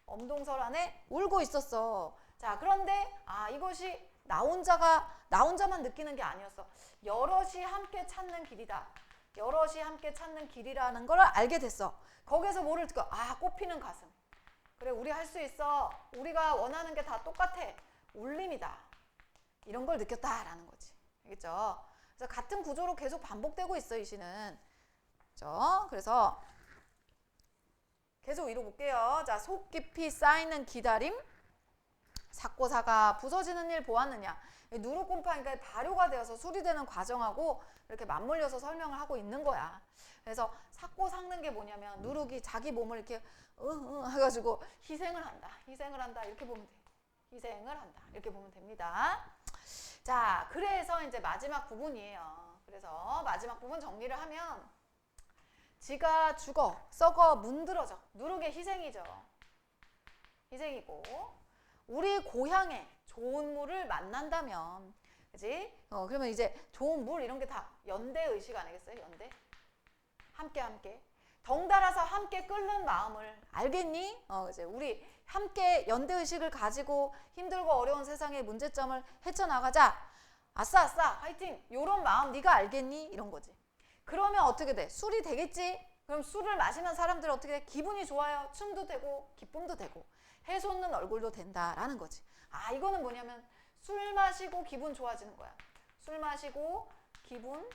엄동설안에 울고 있었어. 자, 그런데 이것이 나 혼자만 느끼는 게 아니었어. 여럿이 함께 찾는 길이다. 여럿이 함께 찾는 길이라는 걸 알게 됐어. 거기에서 뭐를 듣고 꽃피는 가슴. 그래, 우리 할 수 있어. 우리가 원하는 게 다 똑같아. 울림이다. 이런 걸 느꼈다라는 거지. 알겠죠? 그래서 같은 구조로 계속 반복되고 있어, 이 시는. 그렇죠? 그래서 계속 읽어볼게요. 자, 속 깊이 쌓이는 기다림. 삭고사가 부서지는 일 보았느냐. 누룩 곰팡이가 발효가 되어서 수리되는 과정하고 이렇게 맞물려서 설명을 하고 있는 거야. 그래서 삭고 삭는 게 뭐냐면 누룩이 자기 몸을 이렇게 해가지고 희생을 한다 이렇게 보면 돼. 희생을 한다 이렇게 보면 됩니다. 자, 그래서 이제 마지막 부분이에요. 그래서 마지막 부분 정리를 하면 지가 죽어 썩어 문드러져. 누룩의 희생이죠. 희생이고 우리 고향에 좋은 물을 만난다면, 그지? 그러면 이제 좋은 물 이런 게 다 연대의식 아니겠어요? 연대? 함께. 덩달아서 함께 끓는 마음을 알겠니? 이제 우리 함께 연대의식을 가지고 힘들고 어려운 세상의 문제점을 헤쳐나가자. 아싸, 화이팅! 요런 마음 네가 알겠니? 이런 거지. 그러면 어떻게 돼? 술이 되겠지? 그럼 술을 마시는 사람들은 어떻게 돼? 기분이 좋아요. 춤도 되고 기쁨도 되고 해솟는 얼굴도 된다라는 거지. 이거는 뭐냐면 술 마시고 기분 좋아지는 거야. 술 마시고 기분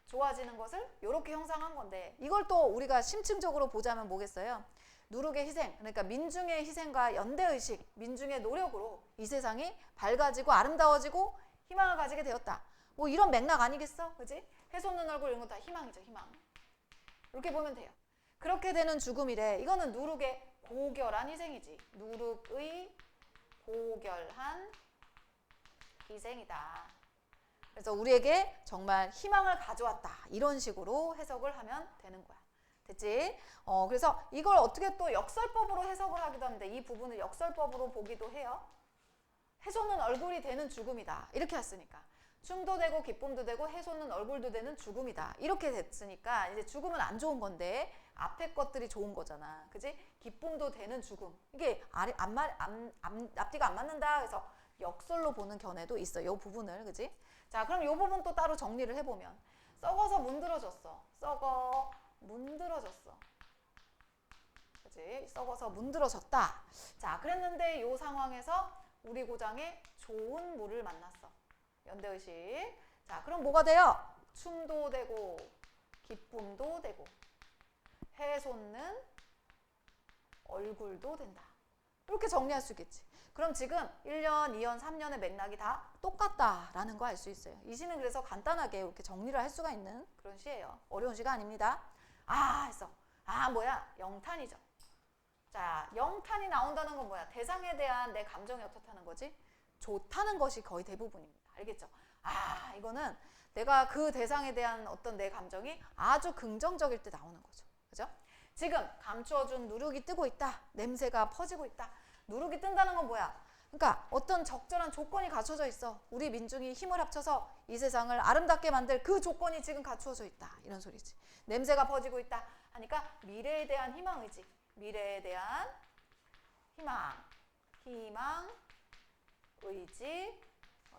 좋아지는 것을 이렇게 형상한 건데, 이걸 또 우리가 심층적으로 보자면 뭐겠어요? 누룩의 희생, 그러니까 민중의 희생과 연대의식, 민중의 노력으로 이 세상이 밝아지고 아름다워지고 희망을 가지게 되었다. 뭐 이런 맥락 아니겠어? 그지? 해솟는 얼굴 이런 거 다 희망이죠, 희망. 이렇게 보면 돼요. 그렇게 되는 죽음이래. 이거는 누룩의 고결한 희생이지. 누룩의 고결한 희생이다. 그래서 우리에게 정말 희망을 가져왔다. 이런 식으로 해석을 하면 되는 거야. 됐지? 그래서 이걸 어떻게 또 역설법으로 해석을 하기도 하는데, 이 부분을 역설법으로 보기도 해요. 해솟는 얼굴이 되는 죽음이다. 이렇게 했으니까. 춤도 되고 기쁨도 되고 해솟는 얼굴도 되는 죽음이다. 이렇게 됐으니까 이제 죽음은 안 좋은 건데 앞에 것들이 좋은 거잖아. 그지? 기쁨도 되는 죽음. 이게 앞뒤가 안 맞는다. 그래서 역설로 보는 견해도 있어. 이 부분을. 그지? 자, 그럼 이 부분 또 따로 정리를 해보면 썩어서 문드러졌어. 썩어 문드러졌어. 그지? 썩어서 문드러졌다. 자, 그랬는데 이 상황에서 우리 고장에 좋은 물을 만났어. 연대의식. 자, 그럼 뭐가 돼요? 춤도 되고 기쁨도 되고 해솟는 얼굴도 된다. 이렇게 정리할 수 있겠지. 그럼 지금 1년, 2년, 3년의 맥락이 다 똑같다라는 거 알 수 있어요. 이 시는 그래서 간단하게 이렇게 정리를 할 수가 있는 그런 시예요. 어려운 시가 아닙니다. 했어. 뭐야? 영탄이죠. 자, 영탄이 나온다는 건 뭐야? 대상에 대한 내 감정이 어떻다는 거지? 좋다는 것이 거의 대부분입니다. 알겠죠? 이거는 내가 그 대상에 대한 어떤 내 감정이 아주 긍정적일 때 나오는 거죠. 그죠? 지금 감추어준 누룩이 뜨고 있다. 냄새가 퍼지고 있다. 누룩이 뜬다는 건 뭐야? 그러니까 어떤 적절한 조건이 갖춰져 있어. 우리 민중이 힘을 합쳐서 이 세상을 아름답게 만들 그 조건이 지금 갖추어져 있다. 이런 소리지. 냄새가 퍼지고 있다 하니까 미래에 대한 희망이지. 미래에 대한 희망, 의지,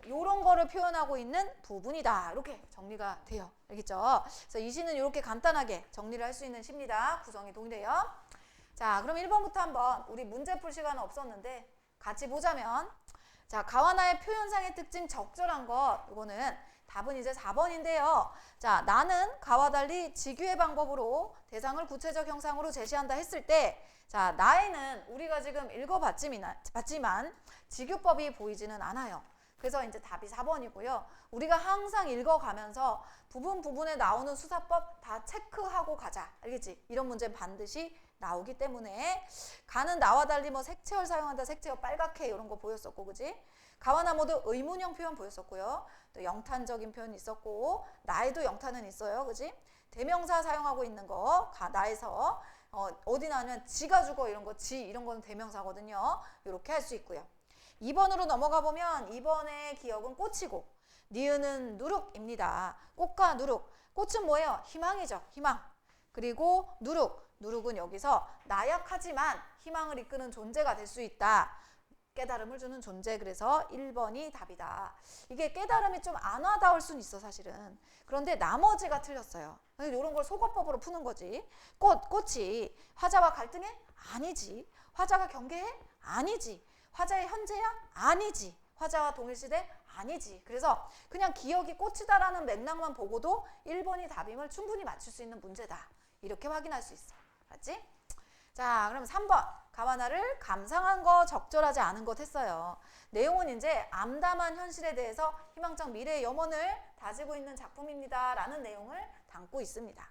이런 거를 표현하고 있는 부분이다. 이렇게 정리가 돼요. 알겠죠? 그래서 이 시는 이렇게 간단하게 정리를 할 수 있는 시입니다. 구성이 동일해요. 자, 그럼 1번부터 한번 우리 문제 풀 시간은 없었는데 같이 보자면, 자, 가와나의 표현상의 특징 적절한 것, 이거는 답은 이제 4번인데요. 자, 나는 가와 달리 직유의 방법으로 대상을 구체적 형상으로 제시한다 했을 때, 자, 나에는 우리가 지금 읽어봤지만 직유법이 보이지는 않아요. 그래서 이제 답이 4번이고요. 우리가 항상 읽어가면서 부분에 나오는 수사법 다 체크하고 가자. 알겠지? 이런 문제는 반드시 나오기 때문에. 가는 나와 달리 뭐 색채어를 사용한다. 색채어 빨갛게 이런 거 보였었고, 그지? 가와나 모두 의문형 표현 보였었고요. 또 영탄적인 표현이 있었고, 나에도 영탄은 있어요. 그지? 대명사 사용하고 있는 거, 나에서 어디 나오면 지가 죽어 이런 거, 지 이런 거는 대명사거든요. 이렇게 할 수 있고요. 2번으로 넘어가 보면 2번의 기억은 꽃이고 니은은 누룩입니다. 꽃과 누룩. 꽃은 뭐예요? 희망이죠. 희망. 그리고 누룩은 여기서 나약하지만 희망을 이끄는 존재가 될 수 있다. 깨달음을 주는 존재. 그래서 1번이 답이다. 이게 깨달음이 좀 안 와닿을 수는 있어 사실은. 그런데 나머지가 틀렸어요. 이런 걸 속어법으로 푸는 거지. 꽃이 화자와 갈등해? 아니지. 화자가 경계해? 아니지. 화자의 현재야? 아니지. 화자와 동일시대? 아니지. 그래서 그냥 기억이 꽃이다라는 맥락만 보고도 1번이 답임을 충분히 맞출 수 있는 문제다. 이렇게 확인할 수 있어. 알았지? 자, 그럼 3번. 가와나를 감상한 것, 적절하지 않은 것 했어요. 내용은 이제 암담한 현실에 대해서 희망적 미래의 염원을 다지고 있는 작품입니다. 라는 내용을 담고 있습니다.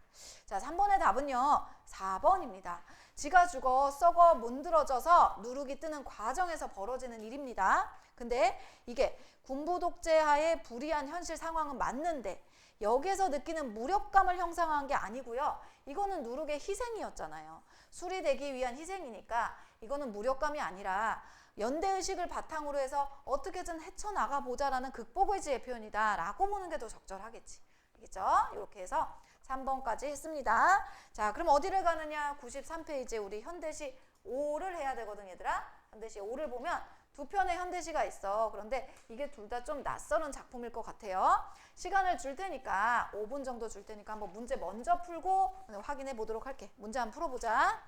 자, 3번의 답은요. 4번입니다. 지가 죽어 썩어 문드러져서 누룩이 뜨는 과정에서 벌어지는 일입니다. 근데 이게 군부 독재하에 불이한 현실 상황은 맞는데 여기에서 느끼는 무력감을 형성한 게 아니고요. 이거는 누룩의 희생이었잖아요. 수리되기 위한 희생이니까 이거는 무력감이 아니라 연대의식을 바탕으로 해서 어떻게든 헤쳐나가 보자라는 극복의지의 표현이다 라고 보는 게 더 적절하겠지. 알겠죠? 이렇게 해서 3번까지 했습니다. 자, 그럼 어디를 가느냐? 93페이지에 우리 현대시 5를 해야 되거든 얘들아. 현대시 5를 보면 두 편의 현대시가 있어. 그런데 이게 둘 다 좀 낯설은 작품일 것 같아요. 시간을 줄 테니까 5분 정도 줄 테니까 한번 문제 먼저 풀고 확인해 보도록 할게. 문제 한번 풀어보자.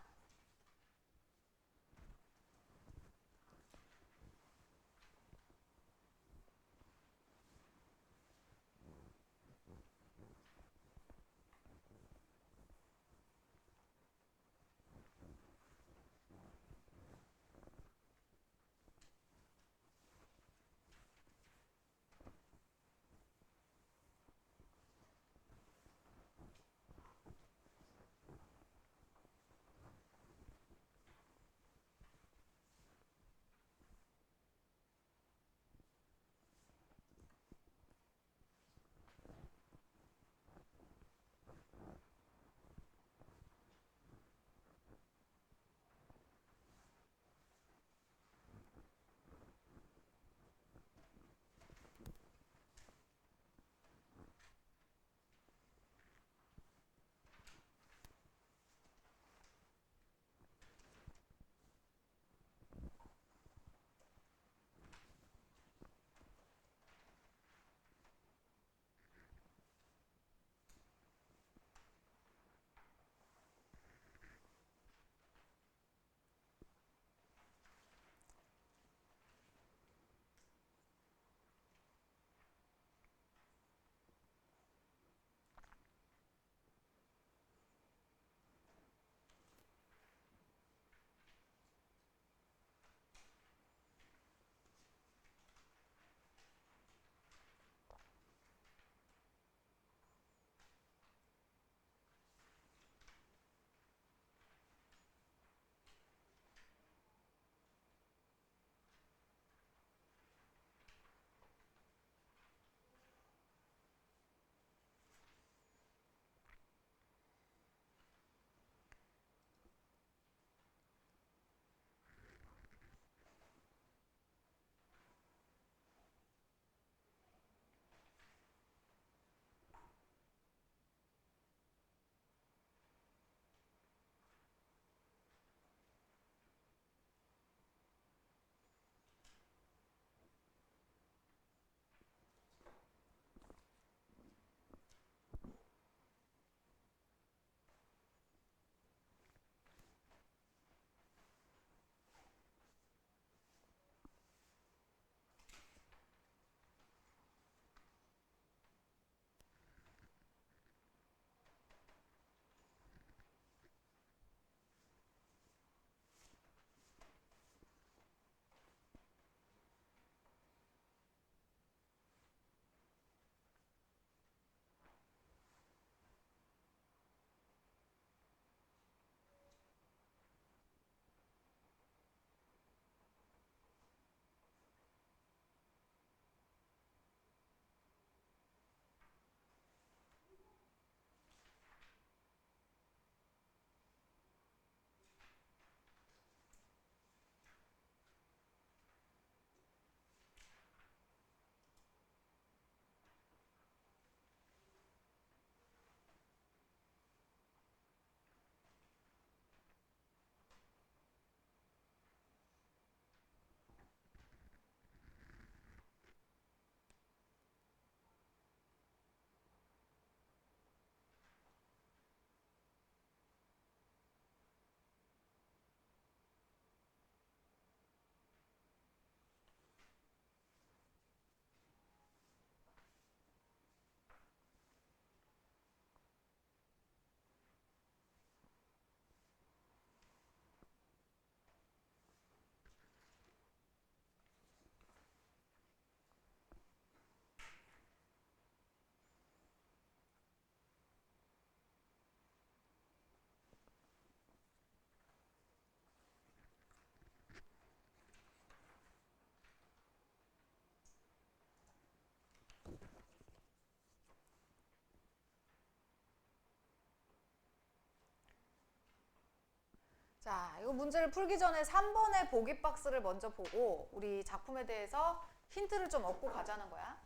자, 이거 문제를 풀기 전에 3번의 보기 박스를 먼저 보고 우리 작품에 대해서 힌트를 좀 얻고 가자는 거야.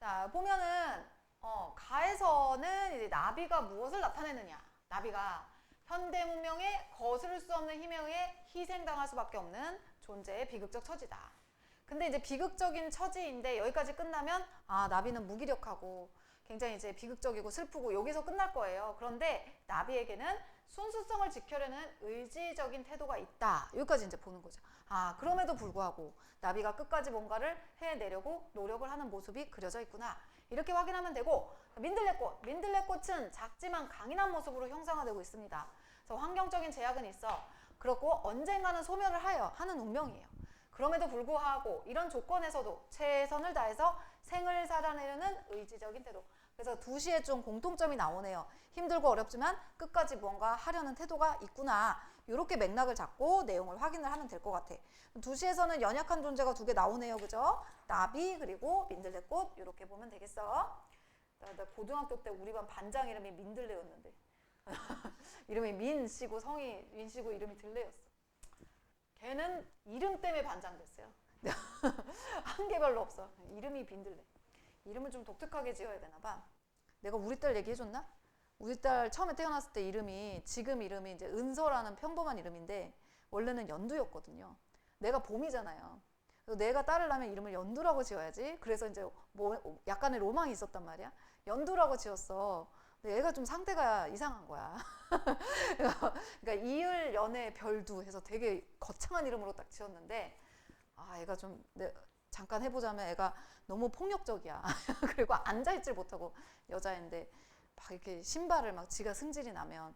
자, 보면은 가에서는 이제 나비가 무엇을 나타내느냐. 나비가 현대 문명에 거스를 수 없는 힘에 의해 희생당할 수밖에 없는 존재의 비극적 처지다. 근데 이제 비극적인 처지인데 여기까지 끝나면 나비는 무기력하고 굉장히 이제 비극적이고 슬프고 여기서 끝날 거예요. 그런데 나비에게는 순수성을 지켜려는 의지적인 태도가 있다. 여기까지 이제 보는 거죠. 그럼에도 불구하고 나비가 끝까지 뭔가를 해내려고 노력을 하는 모습이 그려져 있구나. 이렇게 확인하면 되고, 민들레꽃. 민들레꽃은 작지만 강인한 모습으로 형상화되고 있습니다. 그래서 환경적인 제약은 있어. 그렇고 언젠가는 소멸을 하는 운명이에요. 그럼에도 불구하고 이런 조건에서도 최선을 다해서 생을 살아내려는 의지적인 태도. 그래서 2시에 좀 공통점이 나오네요. 힘들고 어렵지만 끝까지 뭔가 하려는 태도가 있구나. 이렇게 맥락을 잡고 내용을 확인을 하면 될 것 같아. 2시에서는 연약한 존재가 2개 나오네요. 그죠? 나비 그리고 민들레꽃 이렇게 보면 되겠어. 나 고등학교 때 우리 반 반장 이름이 민들레였는데 이름이 민씨고 성이 민씨고 이름이 들레였어. 걔는 이름 때문에 반장 됐어요. 한 개별로 없어. 이름이 민들레. 이름을 좀 독특하게 지어야 되나 봐. 내가 우리 딸 얘기해줬나? 우리 딸 처음에 태어났을 때 지금 이름이 이제 은서라는 평범한 이름인데 원래는 연두였거든요. 내가 봄이잖아요. 그래서 내가 딸을 낳으면 이름을 연두라고 지어야지. 그래서 이제 뭐 약간의 로망이 있었단 말이야. 연두라고 지었어. 근데 얘가 좀 상태가 이상한 거야. 그러니까 이을 연의 별두 해서 되게 거창한 이름으로 딱 지었는데 애가 좀 잠깐 해보자면 애가 너무 폭력적이야. 그리고 앉아있질 못하고 여자인데 막 이렇게 신발을 막 지가 승질이 나면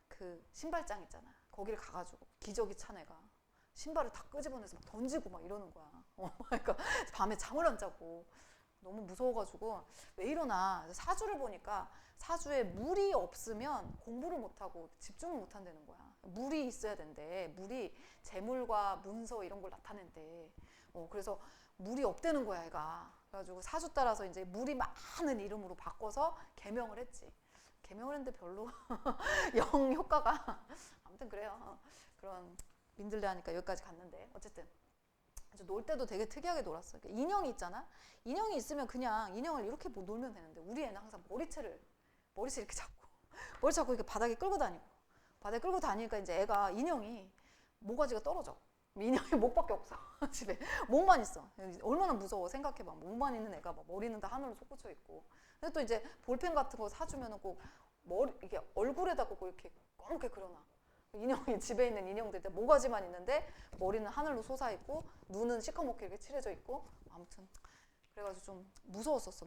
그 신발장 있잖아. 거기를 가가지고 기저귀 찬 애가 신발을 다 끄집어내서 막 던지고 막 이러는 거야. 그러니까 밤에 잠을 안 자고 너무 무서워가지고 왜 이러나 사주를 보니까 사주에 물이 없으면 공부를 못하고 집중을 못한다는 거야. 물이 있어야 된대. 물이 재물과 문서 이런 걸 나타낸대. 그래서 물이 없다는 거야, 애가. 그래가지고 사주 따라서 이제 물이 많은 이름으로 바꿔서 개명을 했지. 개명을 했는데 별로 영 효과가 아무튼 그래요. 그런 민들레 하니까 여기까지 갔는데 어쨌든 놀 때도 되게 특이하게 놀았어. 그러니까 인형이 있잖아. 인형이 있으면 그냥 인형을 이렇게 놀면 되는데 우리 애는 항상 머리채 이렇게 잡고 머리 잡고 이렇게 바닥에 끌고 다니고 바닥에 끌고 다니니까 이제 애가 인형이 모가지가 떨어져. 인형이 목밖에 없어. 집에 목만 있어. 얼마나 무서워. 생각해봐. 목만 있는 애가 막 머리는 다 하늘로 솟구쳐 있고. 근데 또 이제 볼펜 같은 거 사주면은 꼭 이게 얼굴에다 꼭 이렇게 검게 그려놔. 인형이 집에 있는 인형들 때 모가지만 있는데 머리는 하늘로 솟아 있고 눈은 시커멓게 이렇게 칠해져 있고 아무튼 그래가지고 좀 무서웠었어.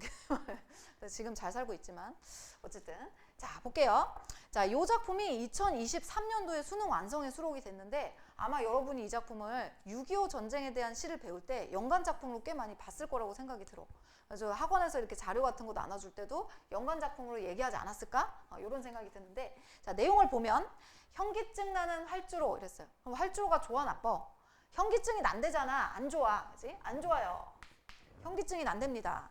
지금 잘 살고 있지만 어쨌든 자 볼게요. 자, 이 작품이 2023년도에 수능 완성에 수록이 됐는데 아마 여러분이 이 작품을 6.25 전쟁에 대한 시를 배울 때 연관 작품으로 꽤 많이 봤을 거라고 생각이 들어. 그래서 학원에서 이렇게 자료 같은 거 나눠줄 때도 연관 작품으로 얘기하지 않았을까? 이런 생각이 드는데 자, 내용을 보면 현기증 나는 활주로 이랬어요. 그럼 활주로가 좋아 나빠? 현기증이 난대잖아. 안 좋아. 그치? 안 좋아요. 현기증이 난답니다.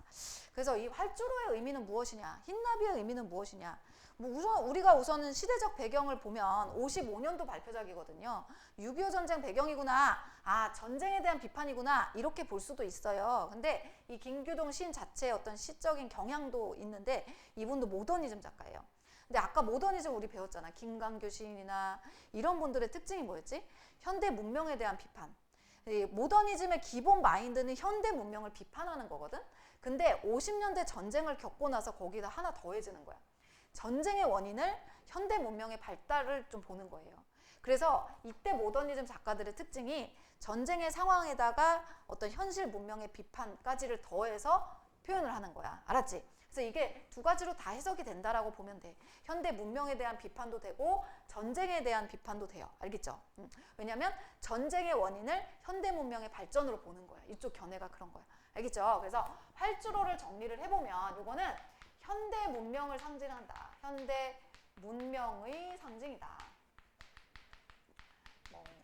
그래서 이 활주로의 의미는 무엇이냐? 흰나비의 의미는 무엇이냐? 우리가 우선은 시대적 배경을 보면 55년도 발표작이거든요. 6.25 전쟁 배경이구나. 전쟁에 대한 비판이구나. 이렇게 볼 수도 있어요. 근데 이 김규동 시인 자체의 어떤 시적인 경향도 있는데 이분도 모더니즘 작가예요. 근데 아까 모더니즘 우리 배웠잖아. 김강규 시인이나 이런 분들의 특징이 뭐였지? 현대 문명에 대한 비판. 모더니즘의 기본 마인드는 현대 문명을 비판하는 거거든. 근데 50년대 전쟁을 겪고 나서 거기다 하나 더해지는 거야. 전쟁의 원인을 현대 문명의 발달을 좀 보는 거예요. 그래서 이때 모더니즘 작가들의 특징이 전쟁의 상황에다가 어떤 현실 문명의 비판까지를 더해서 표현을 하는 거야. 알았지? 그래서 이게 두 가지로 다 해석이 된다라고 보면 돼. 현대 문명에 대한 비판도 되고 전쟁에 대한 비판도 돼요. 알겠죠? 왜냐하면 전쟁의 원인을 현대 문명의 발전으로 보는 거야. 이쪽 견해가 그런 거야. 알겠죠? 그래서 활주로를 정리를 해보면 이거는 현대 문명을 상징한다. 현대 문명의 상징이다.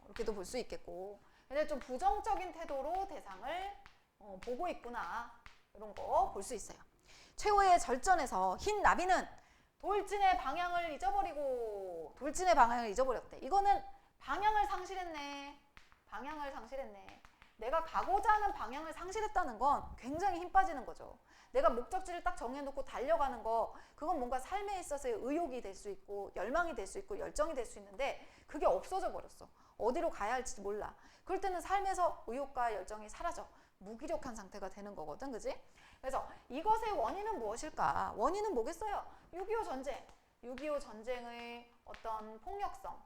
이렇게도 볼 수 있겠고. 근데 좀 부정적인 태도로 대상을 보고 있구나. 이런 거 볼 수 있어요. 최후의 절전에서 흰 나비는 돌진의 방향을 잊어버렸대. 이거는 방향을 상실했네. 방향을 상실했네. 내가 가고자 하는 방향을 상실했다는 건 굉장히 힘 빠지는 거죠. 내가 목적지를 딱 정해놓고 달려가는 거, 그건 뭔가 삶에 있어서의 의욕이 될 수 있고 열망이 될 수 있고 열정이 될 수 있는데 그게 없어져 버렸어. 어디로 가야 할지 몰라. 그럴 때는 삶에서 의욕과 열정이 사라져. 무기력한 상태가 되는 거거든. 그지? 그래서 이것의 원인은 무엇일까? 원인은 뭐겠어요? 6.25 전쟁. 6.25 전쟁의 어떤 폭력성.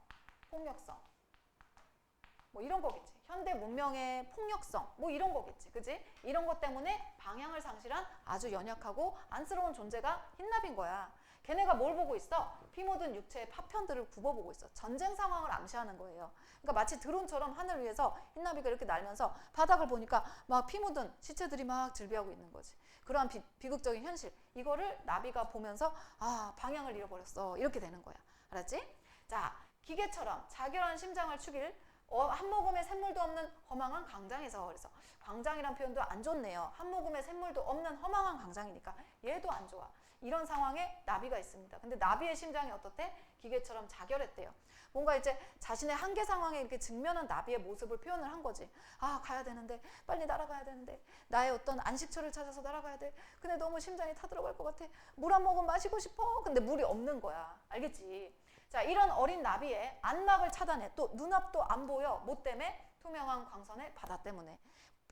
뭐 이런 거겠지. 현대 문명의 폭력성. 뭐 이런 거겠지. 그지? 이런 것 때문에 방향을 상실한 아주 연약하고 안쓰러운 존재가 흰나비인 거야. 걔네가 뭘 보고 있어? 피 묻은 육체의 파편들을 굽어보고 있어. 전쟁 상황을 암시하는 거예요. 그러니까 마치 드론처럼 하늘 위에서 흰나비가 이렇게 날면서 바닥을 보니까 막 피 묻은 시체들이 막 즐비하고 있는 거지. 그러한 비극적인 현실. 이거를 나비가 보면서 아, 방향을 잃어버렸어. 이렇게 되는 거야. 알았지? 자, 기계처럼 자결한 심장을 축일 한 모금의 샘물도 없는 허망한 광장에서. 그래서 광장이란 표현도 안 좋네요. 한 모금의 샘물도 없는 허망한 광장이니까 얘도 안 좋아. 이런 상황에 나비가 있습니다. 근데 나비의 심장이 어떻대? 기계처럼 자결했대요. 뭔가 이제 자신의 한계 상황에 이렇게 직면한 나비의 모습을 표현을 한 거지. 아, 가야 되는데, 빨리 날아가야 되는데, 나의 어떤 안식처를 찾아서 날아가야 돼. 근데 너무 심장이 타들어갈 것 같아. 물 한 모금 마시고 싶어. 근데 물이 없는 거야. 알겠지? 자, 이런 어린 나비의 안막을 차단해. 또 눈앞도 안 보여. 뭐 때문에? 투명한 광선의 바다 때문에.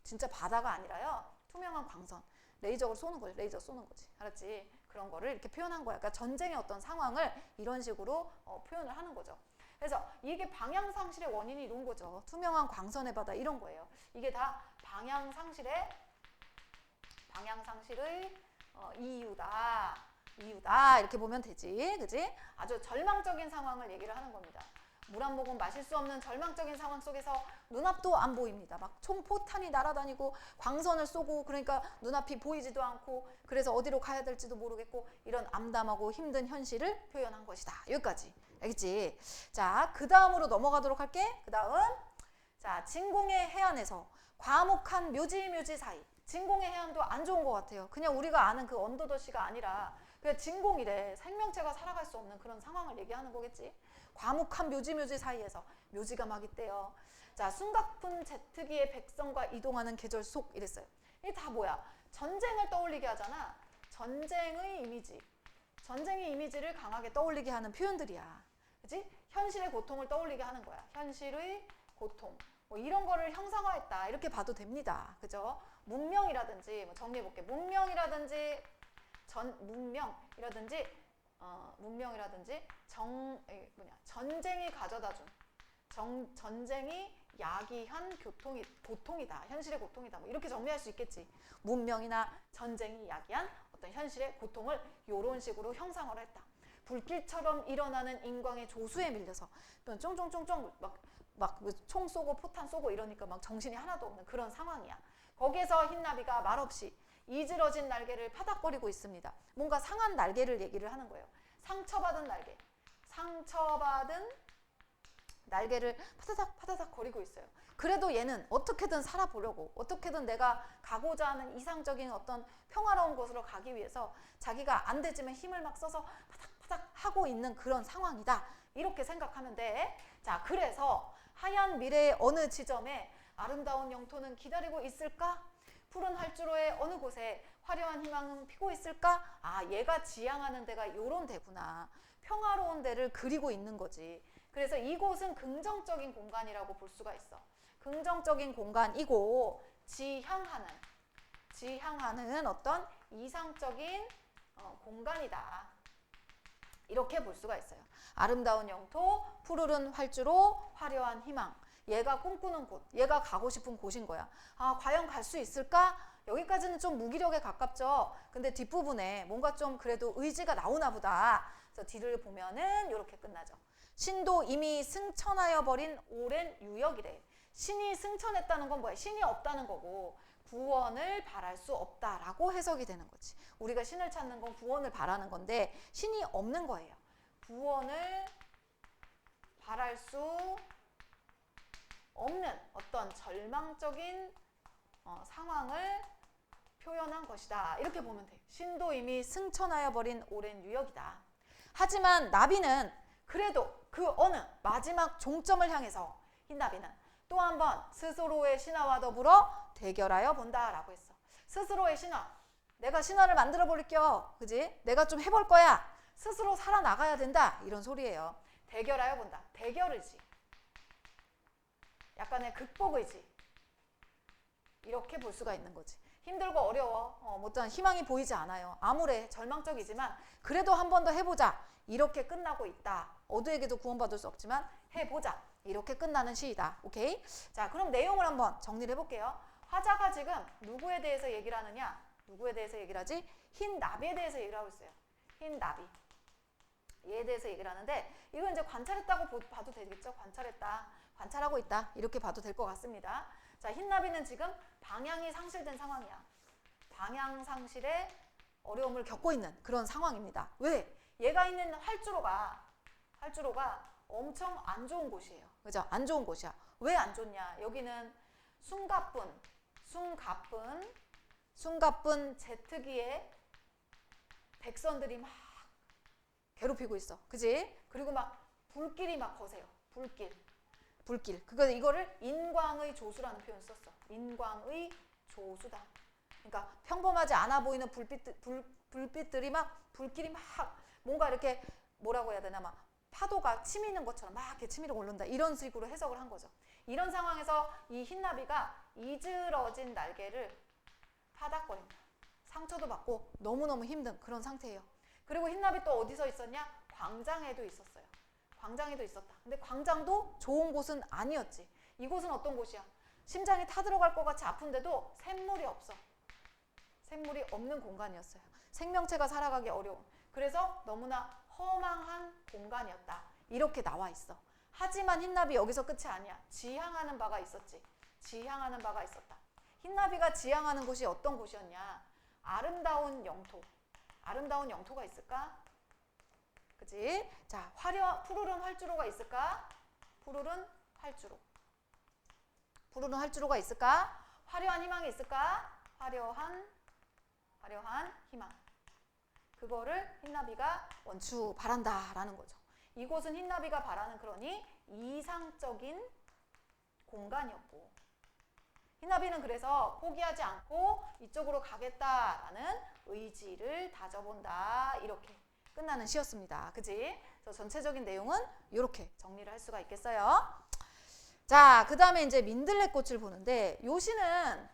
진짜 바다가 아니라요. 투명한 광선. 레이저로 쏘는 거지. 레이저 쏘는 거지. 알았지? 그런 거를 이렇게 표현한 거야. 그러니까 전쟁의 어떤 상황을 이런 식으로 표현을 하는 거죠. 그래서 이게 방향 상실의 원인이 이런 거죠. 투명한 광선의 바다 이런 거예요. 이게 다 방향 상실의 이유다. 이렇게 보면 되지. 그지? 아주 절망적인 상황을 얘기를 하는 겁니다. 물 한 모금 마실 수 없는 절망적인 상황 속에서 눈앞도 안 보입니다. 막 총포탄이 날아다니고 광선을 쏘고 그러니까 눈앞이 보이지도 않고 그래서 어디로 가야 될지도 모르겠고 이런 암담하고 힘든 현실을 표현한 것이다. 여기까지. 알겠지? 자, 그 다음으로 넘어가도록 할게. 그 다음. 자, 진공의 해안에서 과묵한 묘지 사이. 진공의 해안도 안 좋은 것 같아요. 그냥 우리가 아는 그 언더더시가 아니라 그냥 진공이래. 생명체가 살아갈 수 없는 그런 상황을 얘기하는 거겠지. 과묵한 묘지 사이에서 묘지가 막 있대요. 자, 숨가쁜 제트기의 백성과 이동하는 계절 속 이랬어요. 이게 다 뭐야? 전쟁을 떠올리게 하잖아. 전쟁의 이미지를 강하게 떠올리게 하는 표현들이야. 그치? 현실의 고통을 떠올리게 하는 거야. 현실의 고통. 뭐 이런 거를 형상화했다. 이렇게 봐도 됩니다. 그죠? 문명이라든지, 뭐 정리해볼게. 문명이라든지, 전쟁이 가져다 준 전쟁이 야기한 고통이다. 현실의 고통이다. 뭐 이렇게 정리할 수 있겠지. 문명이나 전쟁이 야기한 어떤 현실의 고통을 이런 식으로 형상화를 했다. 불길처럼 일어나는 인광의 조수에 밀려서 쫑쫑쫑쫑 막 총 쏘고 포탄 쏘고 이러니까 막 정신이 하나도 없는 그런 상황이야. 거기에서 흰나비가 말없이 이즈러진 날개를 파닥거리고 있습니다. 뭔가 상한 날개를 얘기를 하는 거예요. 상처받은 날개를 파다닥 거리고 있어요. 그래도 얘는 어떻게든 살아보려고, 어떻게든 내가 가고자 하는 이상적인 어떤 평화로운 곳으로 가기 위해서 자기가 안 되지만 힘을 막 써서 파닥파닥 하고 있는 그런 상황이다. 이렇게 생각하면 돼. 자, 그래서 하얀 미래의 어느 지점에 아름다운 영토는 기다리고 있을까? 푸른 활주로의 어느 곳에 화려한 희망은 피고 있을까? 아, 얘가 지향하는 데가 요런 데구나. 평화로운 데를 그리고 있는 거지. 그래서 이곳은 긍정적인 공간이라고 볼 수가 있어. 긍정적인 공간이고 지향하는 어떤 이상적인 공간이다. 이렇게 볼 수가 있어요. 아름다운 영토, 푸르른 활주로, 화려한 희망. 얘가 꿈꾸는 곳, 얘가 가고 싶은 곳인 거야. 아, 과연 갈 수 있을까? 여기까지는 좀 무기력에 가깝죠. 근데 뒷부분에 뭔가 좀 그래도 의지가 나오나 보다. 그래서 뒤를 보면은 이렇게 끝나죠. 신도 이미 승천하여 버린 오랜 유역이래. 신이 승천했다는 건 뭐야? 신이 없다는 거고 구원을 바랄 수 없다라고 해석이 되는 거지. 우리가 신을 찾는 건 구원을 바라는 건데 신이 없는 거예요. 구원을 바랄 수 없는 어떤 절망적인 상황을 표현한 것이다. 이렇게 보면 돼요. 신도 이미 승천하여 버린 오랜 유역이다. 하지만 나비는 그래도 그 어느 마지막 종점을 향해서 흰나비는 또 한 번 스스로의 신화와 더불어 대결하여 본다라고 했어. 스스로의 신화. 내가 신화를 만들어 볼게요. 그지? 내가 좀 해볼 거야. 스스로 살아나가야 된다. 이런 소리예요. 대결하여 본다. 대결의지. 약간의 극복의지. 이렇게 볼 수가 있는 거지. 힘들고 어려워. 못한 희망이 보이지 않아요. 아무래 절망적이지만 그래도 한 번 더 해보자. 이렇게 끝나고 있다. 어두에게도 구원받을 수 없지만 해보자. 이렇게 끝나는 시이다. 오케이? 자, 그럼 내용을 한번 정리를 해볼게요. 화자가 지금 누구에 대해서 얘기를 하느냐? 누구에 대해서 얘기를 하지? 흰 나비에 대해서 얘기를 하고 있어요. 흰 나비. 얘에 대해서 얘기를 하는데 이건 이제 관찰했다고 봐도 되겠죠? 관찰했다. 관찰하고 있다. 이렇게 봐도 될 것 같습니다. 자, 흰 나비는 지금 방향이 상실된 상황이야. 방향 상실에 어려움을 겪고 있는 그런 상황입니다. 왜? 얘가 있는 활주로가 엄청 안 좋은 곳이에요. 그죠? 안 좋은 곳이야. 왜 안 좋냐? 여기는 숨가쁜 제트기에 백선들이 막 괴롭히고 있어. 그지? 그리고 막 불길이 막 거세요. 불길. 이거를 인광의 조수라는 표현을 썼어. 인광의 조수다. 그러니까 평범하지 않아 보이는 불빛들이 막 불길이 막 뭔가 이렇게 뭐라고 해야 되나 막 파도가 치미는 것처럼 막 이렇게 치밀어 오른다. 이런 식으로 해석을 한 거죠. 이런 상황에서 이 흰나비가 이즈러진 날개를 파닥거린다. 상처도 받고 너무너무 힘든 그런 상태예요. 그리고 흰나비 또 어디서 있었냐? 광장에도 있었어요. 광장에도 있었다. 근데 광장도 좋은 곳은 아니었지. 이곳은 어떤 곳이야? 심장이 타들어갈 것 같이 아픈데도 샘물이 없어. 샘물이 없는 공간이었어요. 생명체가 살아가기 어려운. 그래서 너무나 허망한 공간이었다. 이렇게 나와 있어. 하지만 흰나비 여기서 끝이 아니야. 지향하는 바가 있었지. 지향하는 바가 있었다. 흰나비가 지향하는 곳이 어떤 곳이었냐? 아름다운 영토. 아름다운 영토가 있을까? 그치? 자, 푸르른 활주로가 있을까? 푸르른 활주로가 있을까? 화려한 희망이 있을까? 화려한 희망. 그거를 흰나비가 원추 바란다라는 거죠. 이곳은 흰나비가 바라는 그러니 이상적인 공간이었고 흰나비는 그래서 포기하지 않고 이쪽으로 가겠다라는 의지를 다져본다. 이렇게 끝나는 시였습니다. 그치? 그래서 전체적인 내용은 이렇게 정리를 할 수가 있겠어요. 자, 그 다음에 이제 민들레꽃을 보는데 요 시는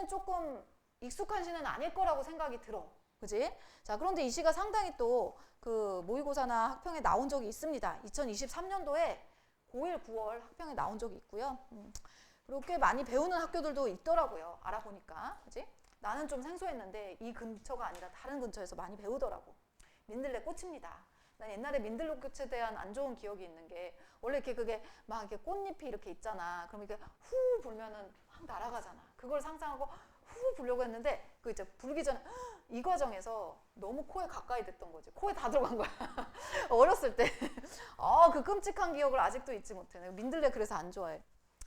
조금 익숙한 시는 아닐 거라고 생각이 들어. 그지? 자, 그런데 이 시가 상당히 또 그 모의고사나 학평에 나온 적이 있습니다. 2023년도에 고1, 9월 학평에 나온 적이 있고요. 그리고 꽤 많이 배우는 학교들도 있더라고요. 알아보니까. 그지? 나는 좀 생소했는데 이 근처가 아니라 다른 근처에서 많이 배우더라고. 민들레꽃입니다. 난 옛날에 민들레꽃에 대한 안 좋은 기억이 있는 게 원래 그게 막 이렇게 꽃잎이 이렇게 있잖아. 그럼 이게 후 불면은 확 날아가잖아. 그걸 상상하고 후 불려고 했는데 그 이제 불기 전에 이 과정에서 너무 코에 가까이 됐던 거지. 코에 다 들어간 거야. 어렸을 때. 그 끔찍한 기억을 아직도 잊지 못해. 민들레 그래서 안 좋아해.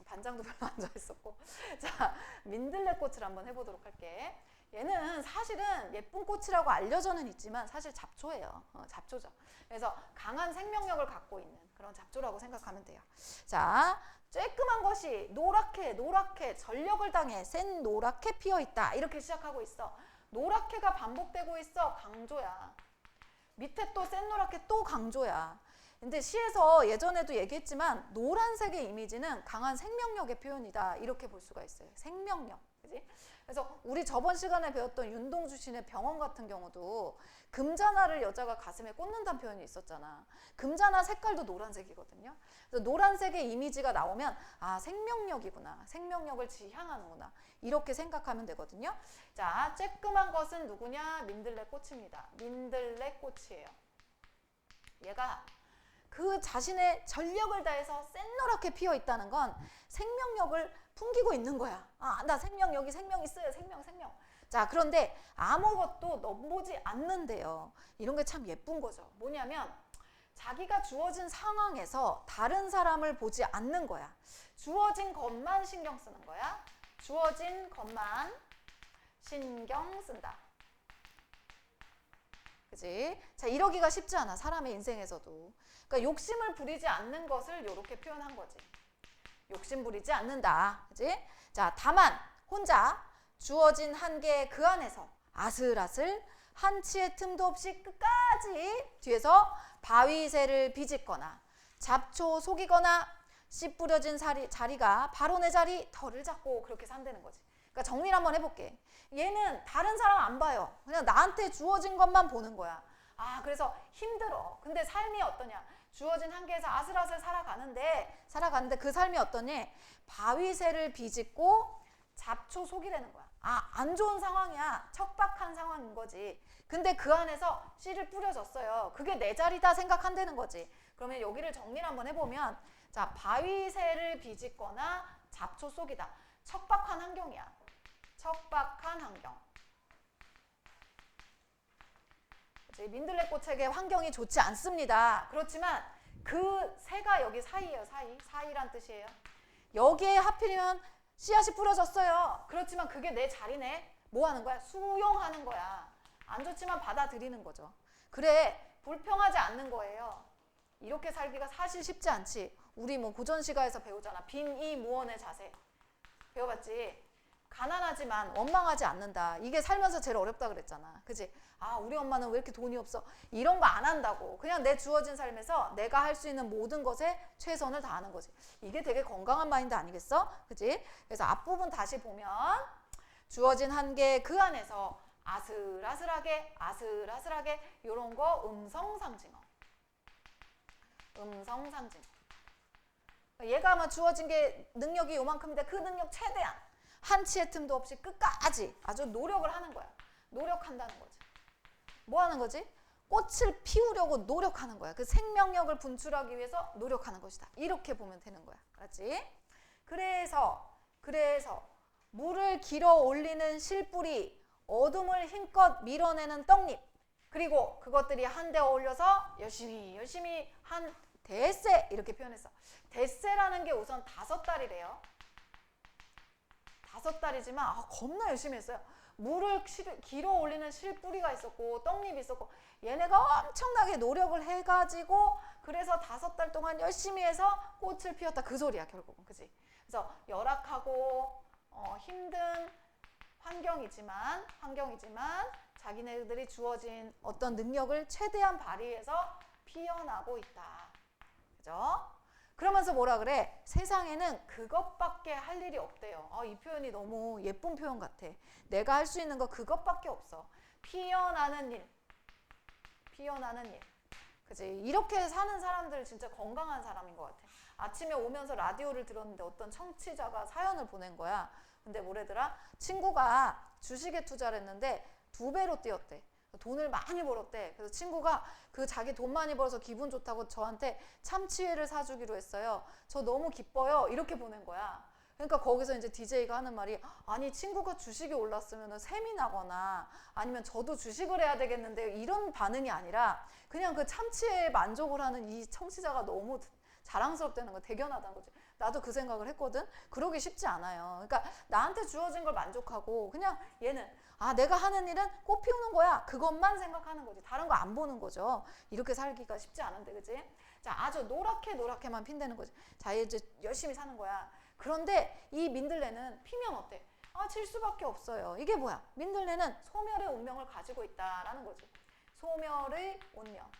반장도 별로 안 좋아했었고. 자, 민들레꽃을 한번 해보도록 할게. 얘는 사실은 예쁜 꽃이라고 알려져는 있지만 사실 잡초예요. 잡초죠. 그래서 강한 생명력을 갖고 있는 그런 잡초라고 생각하면 돼요. 자, 쬐끔한 것이 노랗게 전력을 당해 센 노랗게 피어있다. 이렇게 시작하고 있어. 노랗게가 반복되고 있어. 강조야. 밑에 또 센 노랗게 또 강조야. 근데 시에서 예전에도 얘기했지만 노란색의 이미지는 강한 생명력의 표현이다. 이렇게 볼 수가 있어요. 생명력. 그지? 그래서 우리 저번 시간에 배웠던 윤동주 시인의 병원 같은 경우도 금자나를 여자가 가슴에 꽂는다는 표현이 있었잖아. 금자나 색깔도 노란색이거든요. 그래서 노란색의 이미지가 나오면 생명력이구나. 생명력을 지향하는구나. 이렇게 생각하면 되거든요. 자, 쬐끔한 것은 누구냐? 민들레꽃입니다. 민들레꽃이에요. 얘가 그 자신의 전력을 다해서 센노랗게 피어 있다는 건 생명력을 풍기고 있는 거야. 나 여기 생명 있어요. 생명. 자, 그런데 아무것도 넘보지 않는데요. 이런 게 참 예쁜 거죠. 뭐냐면 자기가 주어진 상황에서 다른 사람을 보지 않는 거야. 주어진 것만 신경 쓰는 거야. 주어진 것만 신경 쓴다. 그지? 자, 이러기가 쉽지 않아. 사람의 인생에서도. 그러니까 욕심을 부리지 않는 것을 이렇게 표현한 거지. 욕심 부리지 않는다. 그지? 자, 다만 혼자 주어진 한계 그 안에서 아슬아슬 한치의 틈도 없이 끝까지 뒤에서 바위새를 비집거나 잡초 속이거나 씨 뿌려진 자리가 바로 내 자리 털을 잡고 그렇게 산다는 거지. 그러니까 정리를 한번 해볼게. 얘는 다른 사람 안 봐요. 그냥 나한테 주어진 것만 보는 거야. 아, 그래서 힘들어. 근데 삶이 어떠냐? 주어진 한계에서 아슬아슬 살아가는데 그 삶이 어떠니? 바위새를 비집고 잡초 속이라는 거야. 아, 안 좋은 상황이야. 척박한 상황인 거지. 근데 그 안에서 씨를 뿌려줬어요. 그게 내 자리다 생각한다는 거지. 그러면 여기를 정리를 한번 해보면, 자, 바위새를 비집거나 잡초 속이다. 척박한 환경이야. 척박한 환경. 민들레꽃에게 환경이 좋지 않습니다. 그렇지만 그 새가 여기 사이예요. 사이란 뜻이에요. 여기에 하필이면 씨앗이 뿌려졌어요. 그렇지만 그게 내 자리네. 뭐 하는 거야? 수용하는 거야. 안 좋지만 받아들이는 거죠. 그래, 불평하지 않는 거예요. 이렇게 살기가 사실 쉽지 않지. 우리 뭐 고전시가에서 배우잖아. 빈이무원의 자세. 배워봤지? 가난하지만 원망하지 않는다. 이게 살면서 제일 어렵다 그랬잖아. 그치? 아, 우리 엄마는 왜 이렇게 돈이 없어? 이런 거 안 한다고. 그냥 내 주어진 삶에서 내가 할 수 있는 모든 것에 최선을 다하는 거지. 이게 되게 건강한 마인드 아니겠어? 그치? 그래서 앞부분 다시 보면 주어진 한계 그 안에서 아슬아슬하게 이런 거 음성상징어. 얘가 아마 주어진 게 능력이 요만큼인데 그 능력 최대한 한치의 틈도 없이 끝까지 아주 노력을 하는 거야. 노력한다는 거지. 뭐 하는 거지? 꽃을 피우려고 노력하는 거야. 그 생명력을 분출하기 위해서 노력하는 것이다. 이렇게 보면 되는 거야. 알았지? 그래서 물을 길어 올리는 실뿌리, 어둠을 힘껏 밀어내는 떡잎, 그리고 그것들이 한데 어울려서 열심히 한 대새, 이렇게 표현했어. 대새라는 게 우선 5달이래요. 5달이지만 겁나 열심히 했어요. 물을 길어 올리는 실뿌리가 있었고 떡잎이 있었고 얘네가 엄청나게 노력을 해가지고 그래서 5달 동안 열심히 해서 꽃을 피웠다. 그 소리야 결국은. 그치? 그래서 열악하고 힘든 환경이지만 자기네들이 주어진 어떤 능력을 최대한 발휘해서 피어나고 있다. 그죠? 그러면서 뭐라 그래? 세상에는 그것밖에 할 일이 없대요. 이 표현이 너무 예쁜 표현 같아. 내가 할 수 있는 거 그것밖에 없어. 피어나는 일. 그치? 이렇게 사는 사람들 진짜 건강한 사람인 것 같아. 아침에 오면서 라디오를 들었는데 어떤 청취자가 사연을 보낸 거야. 근데 뭐래더라? 친구가 주식에 투자를 했는데 2배로 뛰었대. 돈을 많이 벌었대. 그래서 친구가 그 자기 돈 많이 벌어서 기분 좋다고 저한테 참치회를 사주기로 했어요. 저 너무 기뻐요. 이렇게 보낸 거야. 그러니까 거기서 이제 DJ가 하는 말이, 아니 친구가 주식이 올랐으면 셈이 나거나 아니면 저도 주식을 해야 되겠는데 이런 반응이 아니라 그냥 그 참치회에 만족을 하는 이 청취자가 너무 자랑스럽다는 거, 대견하다는 거지. 나도 그 생각을 했거든. 그러기 쉽지 않아요. 그러니까 나한테 주어진 걸 만족하고 그냥 얘는 내가 하는 일은 꽃 피우는 거야. 그것만 생각하는 거지. 다른 거 안 보는 거죠. 이렇게 살기가 쉽지 않은데, 그치? 자, 아주 노랗게만 핀다는 거지. 자, 이제 열심히 사는 거야. 그런데 이 민들레는 피면 어때? 질 수밖에 없어요. 이게 뭐야? 민들레는 소멸의 운명을 가지고 있다라는 거지. 소멸의 운명.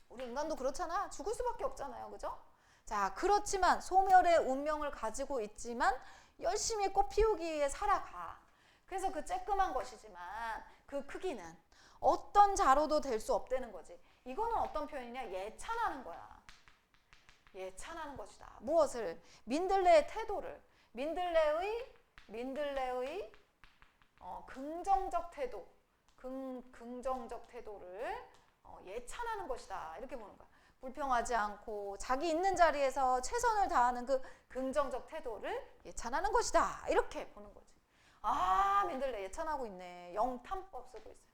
우리 인간도 그렇잖아. 죽을 수밖에 없잖아요. 그죠? 자, 그렇지만 소멸의 운명을 가지고 있지만 열심히 꽃 피우기 위해 살아가. 그래서 그 쬐끄만 것이지만 그 크기는 어떤 자로도 될 수 없다는 거지. 이거는 어떤 표현이냐? 예찬하는 거야. 예찬하는 것이다. 무엇을? 민들레의 태도를. 민들레의 긍정적 태도. 긍정적 태도를 예찬하는 것이다. 이렇게 보는 거야. 불평하지 않고 자기 있는 자리에서 최선을 다하는 그 긍정적 태도를 예찬하는 것이다. 이렇게 보는 거지. 민들레 예찬하고 있네. 영탄법 쓰고 있어요.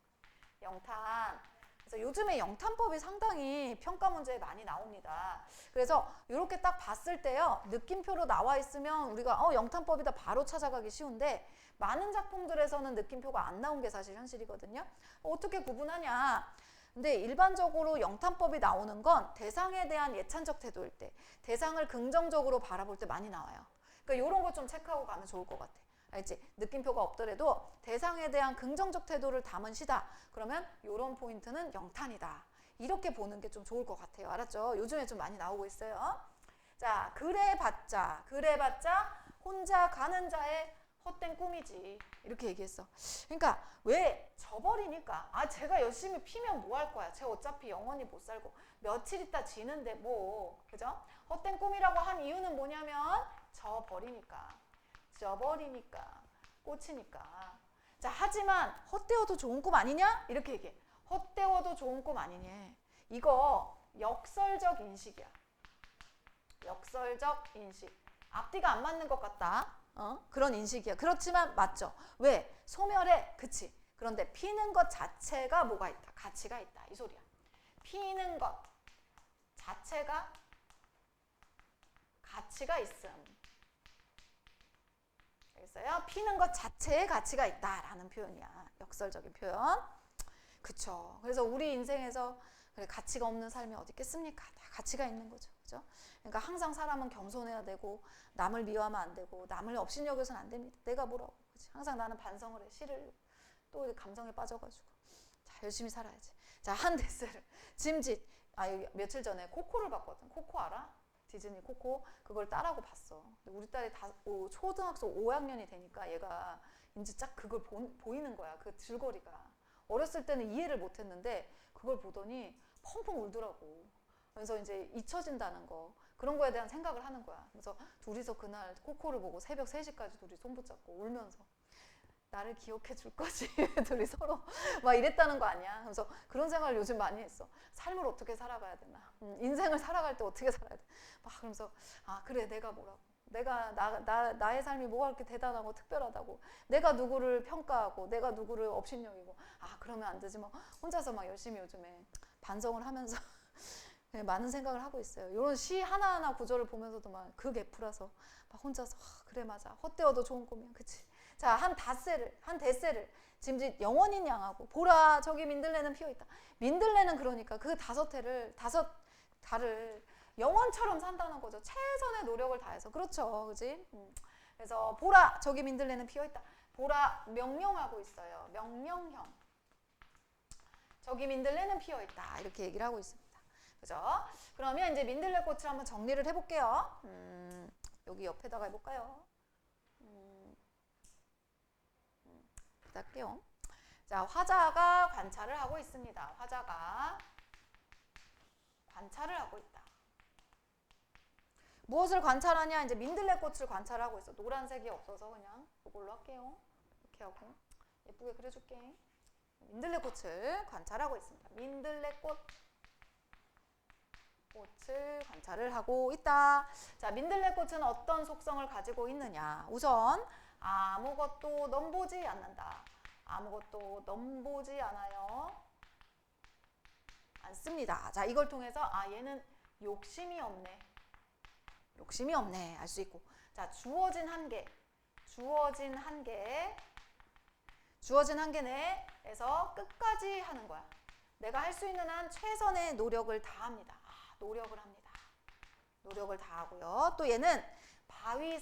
영탄. 그래서 요즘에 영탄법이 상당히 평가 문제에 많이 나옵니다. 그래서 이렇게 딱 봤을 때요, 느낌표로 나와 있으면 우리가 영탄법이다 바로 찾아가기 쉬운데, 많은 작품들에서는 느낌표가 안 나온 게 사실 현실이거든요. 어떻게 구분하냐? 근데 일반적으로 영탄법이 나오는 건 대상에 대한 예찬적 태도일 때, 대상을 긍정적으로 바라볼 때 많이 나와요. 그러니까 이런 거 좀 체크하고 가면 좋을 것 같아. 알지? 느낌표가 없더라도 대상에 대한 긍정적 태도를 담은 시다. 그러면 이런 포인트는 영탄이다. 이렇게 보는 게 좀 좋을 것 같아요. 알았죠? 요즘에 좀 많이 나오고 있어요. 자, 그래봤자 혼자 가는 자의 헛된 꿈이지. 이렇게 얘기했어. 그러니까 왜? 져버리니까. 제가 열심히 피면 뭐 할 거야. 쟤 어차피 영원히 못 살고 며칠 있다 지는데 뭐. 그죠? 헛된 꿈이라고 한 이유는 뭐냐면 져버리니까. 꽂히니까. 자, 하지만 헛되어도 좋은 꿈 아니냐? 이렇게 얘기해. 헛되어도 좋은 꿈 아니냐. 이거 역설적 인식이야. 역설적 인식. 앞뒤가 안 맞는 것 같다. 그런 인식이야. 그렇지만 맞죠. 왜? 소멸해. 그치. 그런데 피는 것 자체가 뭐가 있다. 가치가 있다. 이 소리야. 피는 것 자체가 가치가 있음. 알겠어요? 피는 것 자체에 가치가 있다라는 표현이야. 역설적인 표현. 그쵸. 그래서 우리 인생에서 그래, 가치가 없는 삶이 어디 있겠습니까? 다 가치가 있는 거죠. 그죠? 그러니까 항상 사람은 겸손해야 되고, 남을 미워하면 안 되고, 남을 업신여겨서는 안 됩니다. 내가 뭐라고. 그치? 항상 나는 반성을 해. 시를 또 감성에 빠져가지고. 자, 열심히 살아야지. 자, 한 데스를. 짐짓. 며칠 전에 코코를 봤거든. 코코 알아? 디즈니 코코. 그걸 딸하고 봤어. 근데 우리 딸이 초등학생 5학년이 되니까 얘가 이제 딱 그걸 보이는 거야. 그 줄거리가. 어렸을 때는 이해를 못 했는데 그걸 보더니 펑펑 울더라고. 그래서 이제 잊혀진다는 거, 그런 거에 대한 생각을 하는 거야. 그래서 둘이서 그날 코코를 보고 새벽 3시까지 둘이 손 붙잡고 울면서 나를 기억해 줄 거지. 둘이 서로 막 이랬다는 거 아니야. 그래서 그런 생각을 요즘 많이 했어. 삶을 어떻게 살아가야 되나. 인생을 살아갈 때 어떻게 살아야 돼. 막 그러면서 그래, 내가 뭐라고. 내가 나의 삶이 뭐가 그렇게 대단하고 특별하다고. 내가 누구를 평가하고 내가 누구를 업신여기고. 그러면 안 되지. 뭐 혼자서 막 열심히 요즘에 반성을 하면서 많은 생각을 하고 있어요. 이런 시 하나하나 구절을 보면서도 막 극애프라서 막 혼자서 그래 맞아. 헛되어도 좋은 꿈이야. 그치? 자, 한 데세를 짐짓 영원인 양하고 보라 저기 민들레는 피어있다. 민들레는 그러니까 그 다섯 달을 영원처럼 산다는 거죠. 최선의 노력을 다해서. 그렇죠. 그지? 그래서 보라 저기 민들레는 피어있다. 보라 명령하고 있어요. 명령형. 저기 민들레는 피어있다. 이렇게 얘기를 하고 있습니다. 그죠? 그러면 이제 민들레 꽃을 한번 정리를 해볼게요. 여기 옆에다가 해볼까요? 할게요. 자, 화자가 관찰을 하고 있습니다. 화자가 관찰을 하고 있다. 무엇을 관찰하냐? 이제 민들레 꽃을 관찰하고 있어. 노란색이 없어서 그냥 이걸로 할게요. 이렇게 하고 예쁘게 그려줄게. 민들레 꽃을 관찰하고 있습니다. 민들레 꽃을 관찰을 하고 있다. 자, 민들레 꽃은 어떤 속성을 가지고 있느냐? 우선 아무것도 넘보지 않는다. 아무것도 넘보지 않습니다. 자, 이걸 통해서 얘는 욕심이 없네. 알 수 있고. 자, 주어진 한계 내에서 끝까지 하는 거야. 내가 할 수 있는 한 최선의 노력을 다합니다. 노력을 다하고요. 또 얘는 바위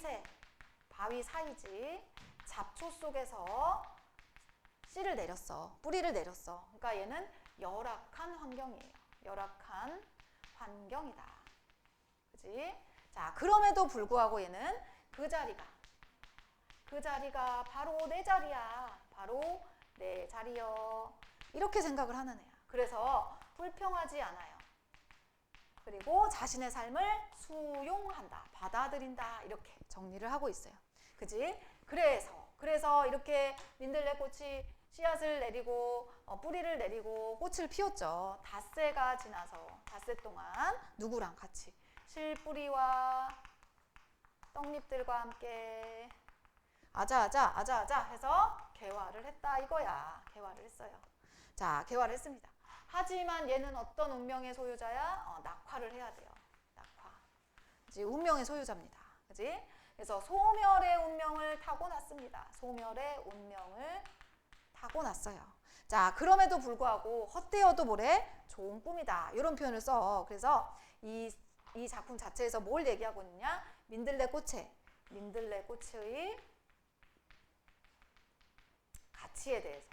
사이지. 잡초 속에서 씨를 내렸어. 뿌리를 내렸어. 그러니까 얘는 열악한 환경이에요. 열악한 환경이다. 그치? 자, 그럼에도 불구하고 얘는 그 자리가 바로 내 자리야. 바로 내 자리여. 이렇게 생각을 하는 애야. 그래서 불평하지 않아요. 그리고 자신의 삶을 수용한다. 받아들인다. 이렇게 정리를 하고 있어요. 그지? 그래서 이렇게 민들레 꽃이 씨앗을 내리고 뿌리를 내리고 꽃을 피웠죠. 닷새가 지나서 닷새 동안 누구랑 같이 실뿌리와 떡잎들과 함께 아자아자 해서 개화를 했다 이거야. 개화를 했어요. 자, 개화를 했습니다. 하지만 얘는 어떤 운명의 소유자야? 낙화를 해야 돼요. 낙화. 그치? 운명의 소유자입니다. 그치? 그래서 소멸의 운명을 타고났습니다. 소멸의 운명을 타고났어요. 자, 그럼에도 불구하고 헛되어도 뭐래? 좋은 꿈이다. 이런 표현을 써. 그래서 이 작품 자체에서 뭘 얘기하고 있느냐? 민들레꽃의 가치에 대해서.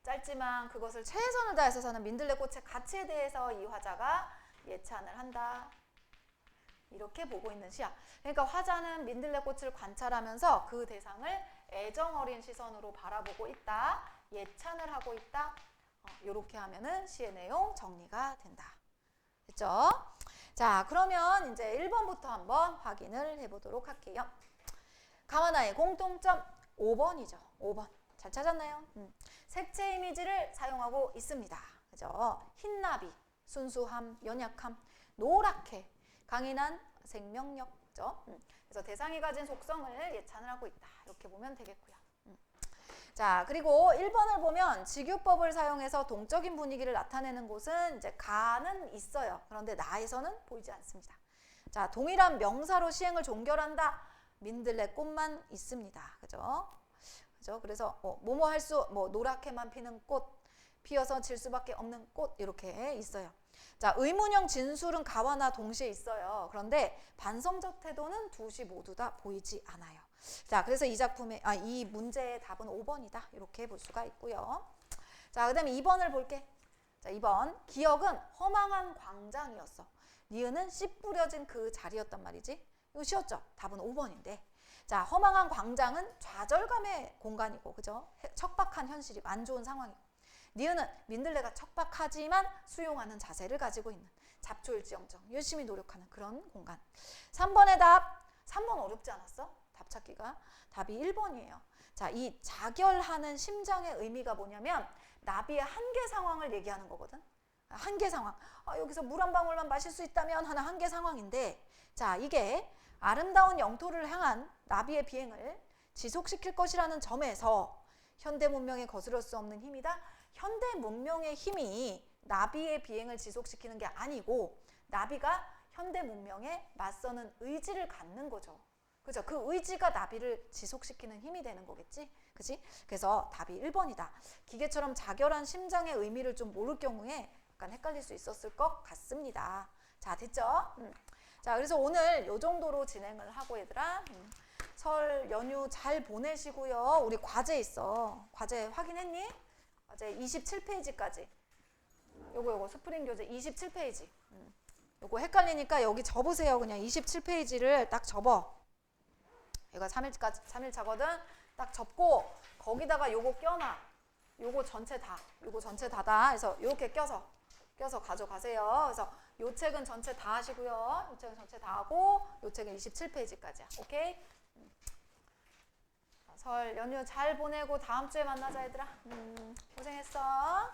짧지만 그것을 최선을 다해서 사는 민들레꽃의 가치에 대해서 이 화자가 예찬을 한다. 이렇게 보고 있는 시야. 그러니까 화자는 민들레꽃을 관찰하면서 그 대상을 애정 어린 시선으로 바라보고 있다. 예찬을 하고 있다. 이렇게 하면은 시의 내용 정리가 된다. 됐죠? 자, 그러면 이제 1번부터 한번 확인을 해보도록 할게요. 가와나의 공통점 5번이죠. 5번. 잘 찾았나요? 색채 이미지를 사용하고 있습니다. 그죠? 흰나비, 순수함, 연약함, 노랗게, 강인한 생명력. 그죠? 그래서 대상이 가진 속성을 예찬을 하고 있다. 이렇게 보면 되겠고요. 자, 그리고 1번을 보면 직유법을 사용해서 동적인 분위기를 나타내는 곳은 이제 가는 있어요. 그런데 나에서는 보이지 않습니다. 자, 동일한 명사로 시행을 종결한다. 민들레꽃만 있습니다. 그죠? 그죠? 그래서 뭐뭐 할 수, 노랗게만 피는 꽃, 피어서 질 수밖에 없는 꽃 이렇게 있어요. 자, 의문형 진술은 가와나 동시에 있어요. 그런데 반성적 태도는 두시 모두 다 보이지 않아요. 자, 그래서 이 문제의 답은 5번이다. 이렇게 볼 수가 있고요. 자, 그 다음에 2번을 볼게. 자, 2번. 기억은 허망한 광장이었어. 니은은 씨 뿌려진 그 자리였단 말이지. 이거 쉬웠죠? 답은 5번인데. 자, 허망한 광장은 좌절감의 공간이고, 그죠? 척박한 현실이고, 안 좋은 상황이고. 니은은 민들레가 척박하지만 수용하는 자세를 가지고 있는 잡초일지언정 열심히 노력하는 그런 공간. 3번의 답. 3번 어렵지 않았어? 답 찾기가. 답이 1번이에요. 자, 이 자결하는 심장의 의미가 뭐냐면 나비의 한계 상황을 얘기하는 거거든. 한계 상황. 여기서 물 한 방울만 마실 수 있다면 하는 한계 상황인데, 자, 이게 아름다운 영토를 향한 나비의 비행을 지속시킬 것이라는 점에서 현대 문명에 거스를 수 없는 힘이다. 현대 문명의 힘이 나비의 비행을 지속시키는 게 아니고 나비가 현대 문명에 맞서는 의지를 갖는 거죠. 그죠? 그 의지가 나비를 지속시키는 힘이 되는 거겠지? 그치? 그래서 답이 1번이다. 기계처럼 자결한 심장의 의미를 좀 모를 경우에 약간 헷갈릴 수 있었을 것 같습니다. 자, 됐죠? 자, 그래서 오늘 요 정도로 진행을 하고 얘들아. 설 연휴 잘 보내시고요. 우리 과제 있어. 과제 확인했니? 과제 27페이지까지. 요거 스프링 교재 27페이지. 요거 헷갈리니까 여기 접으세요. 그냥 27페이지를 딱 접어. 얘가 3일차거든. 딱 접고 거기다가 요거 껴놔. 요거 전체 다다. 그래서 이렇게 껴서 가져가세요. 그래서 요 책은 전체 다 하시고요. 요 책은 전체 다 하고 요 책은 27페이지까지야. 오케이? 설 연휴 잘 보내고 다음 주에 만나자 얘들아. 고생했어.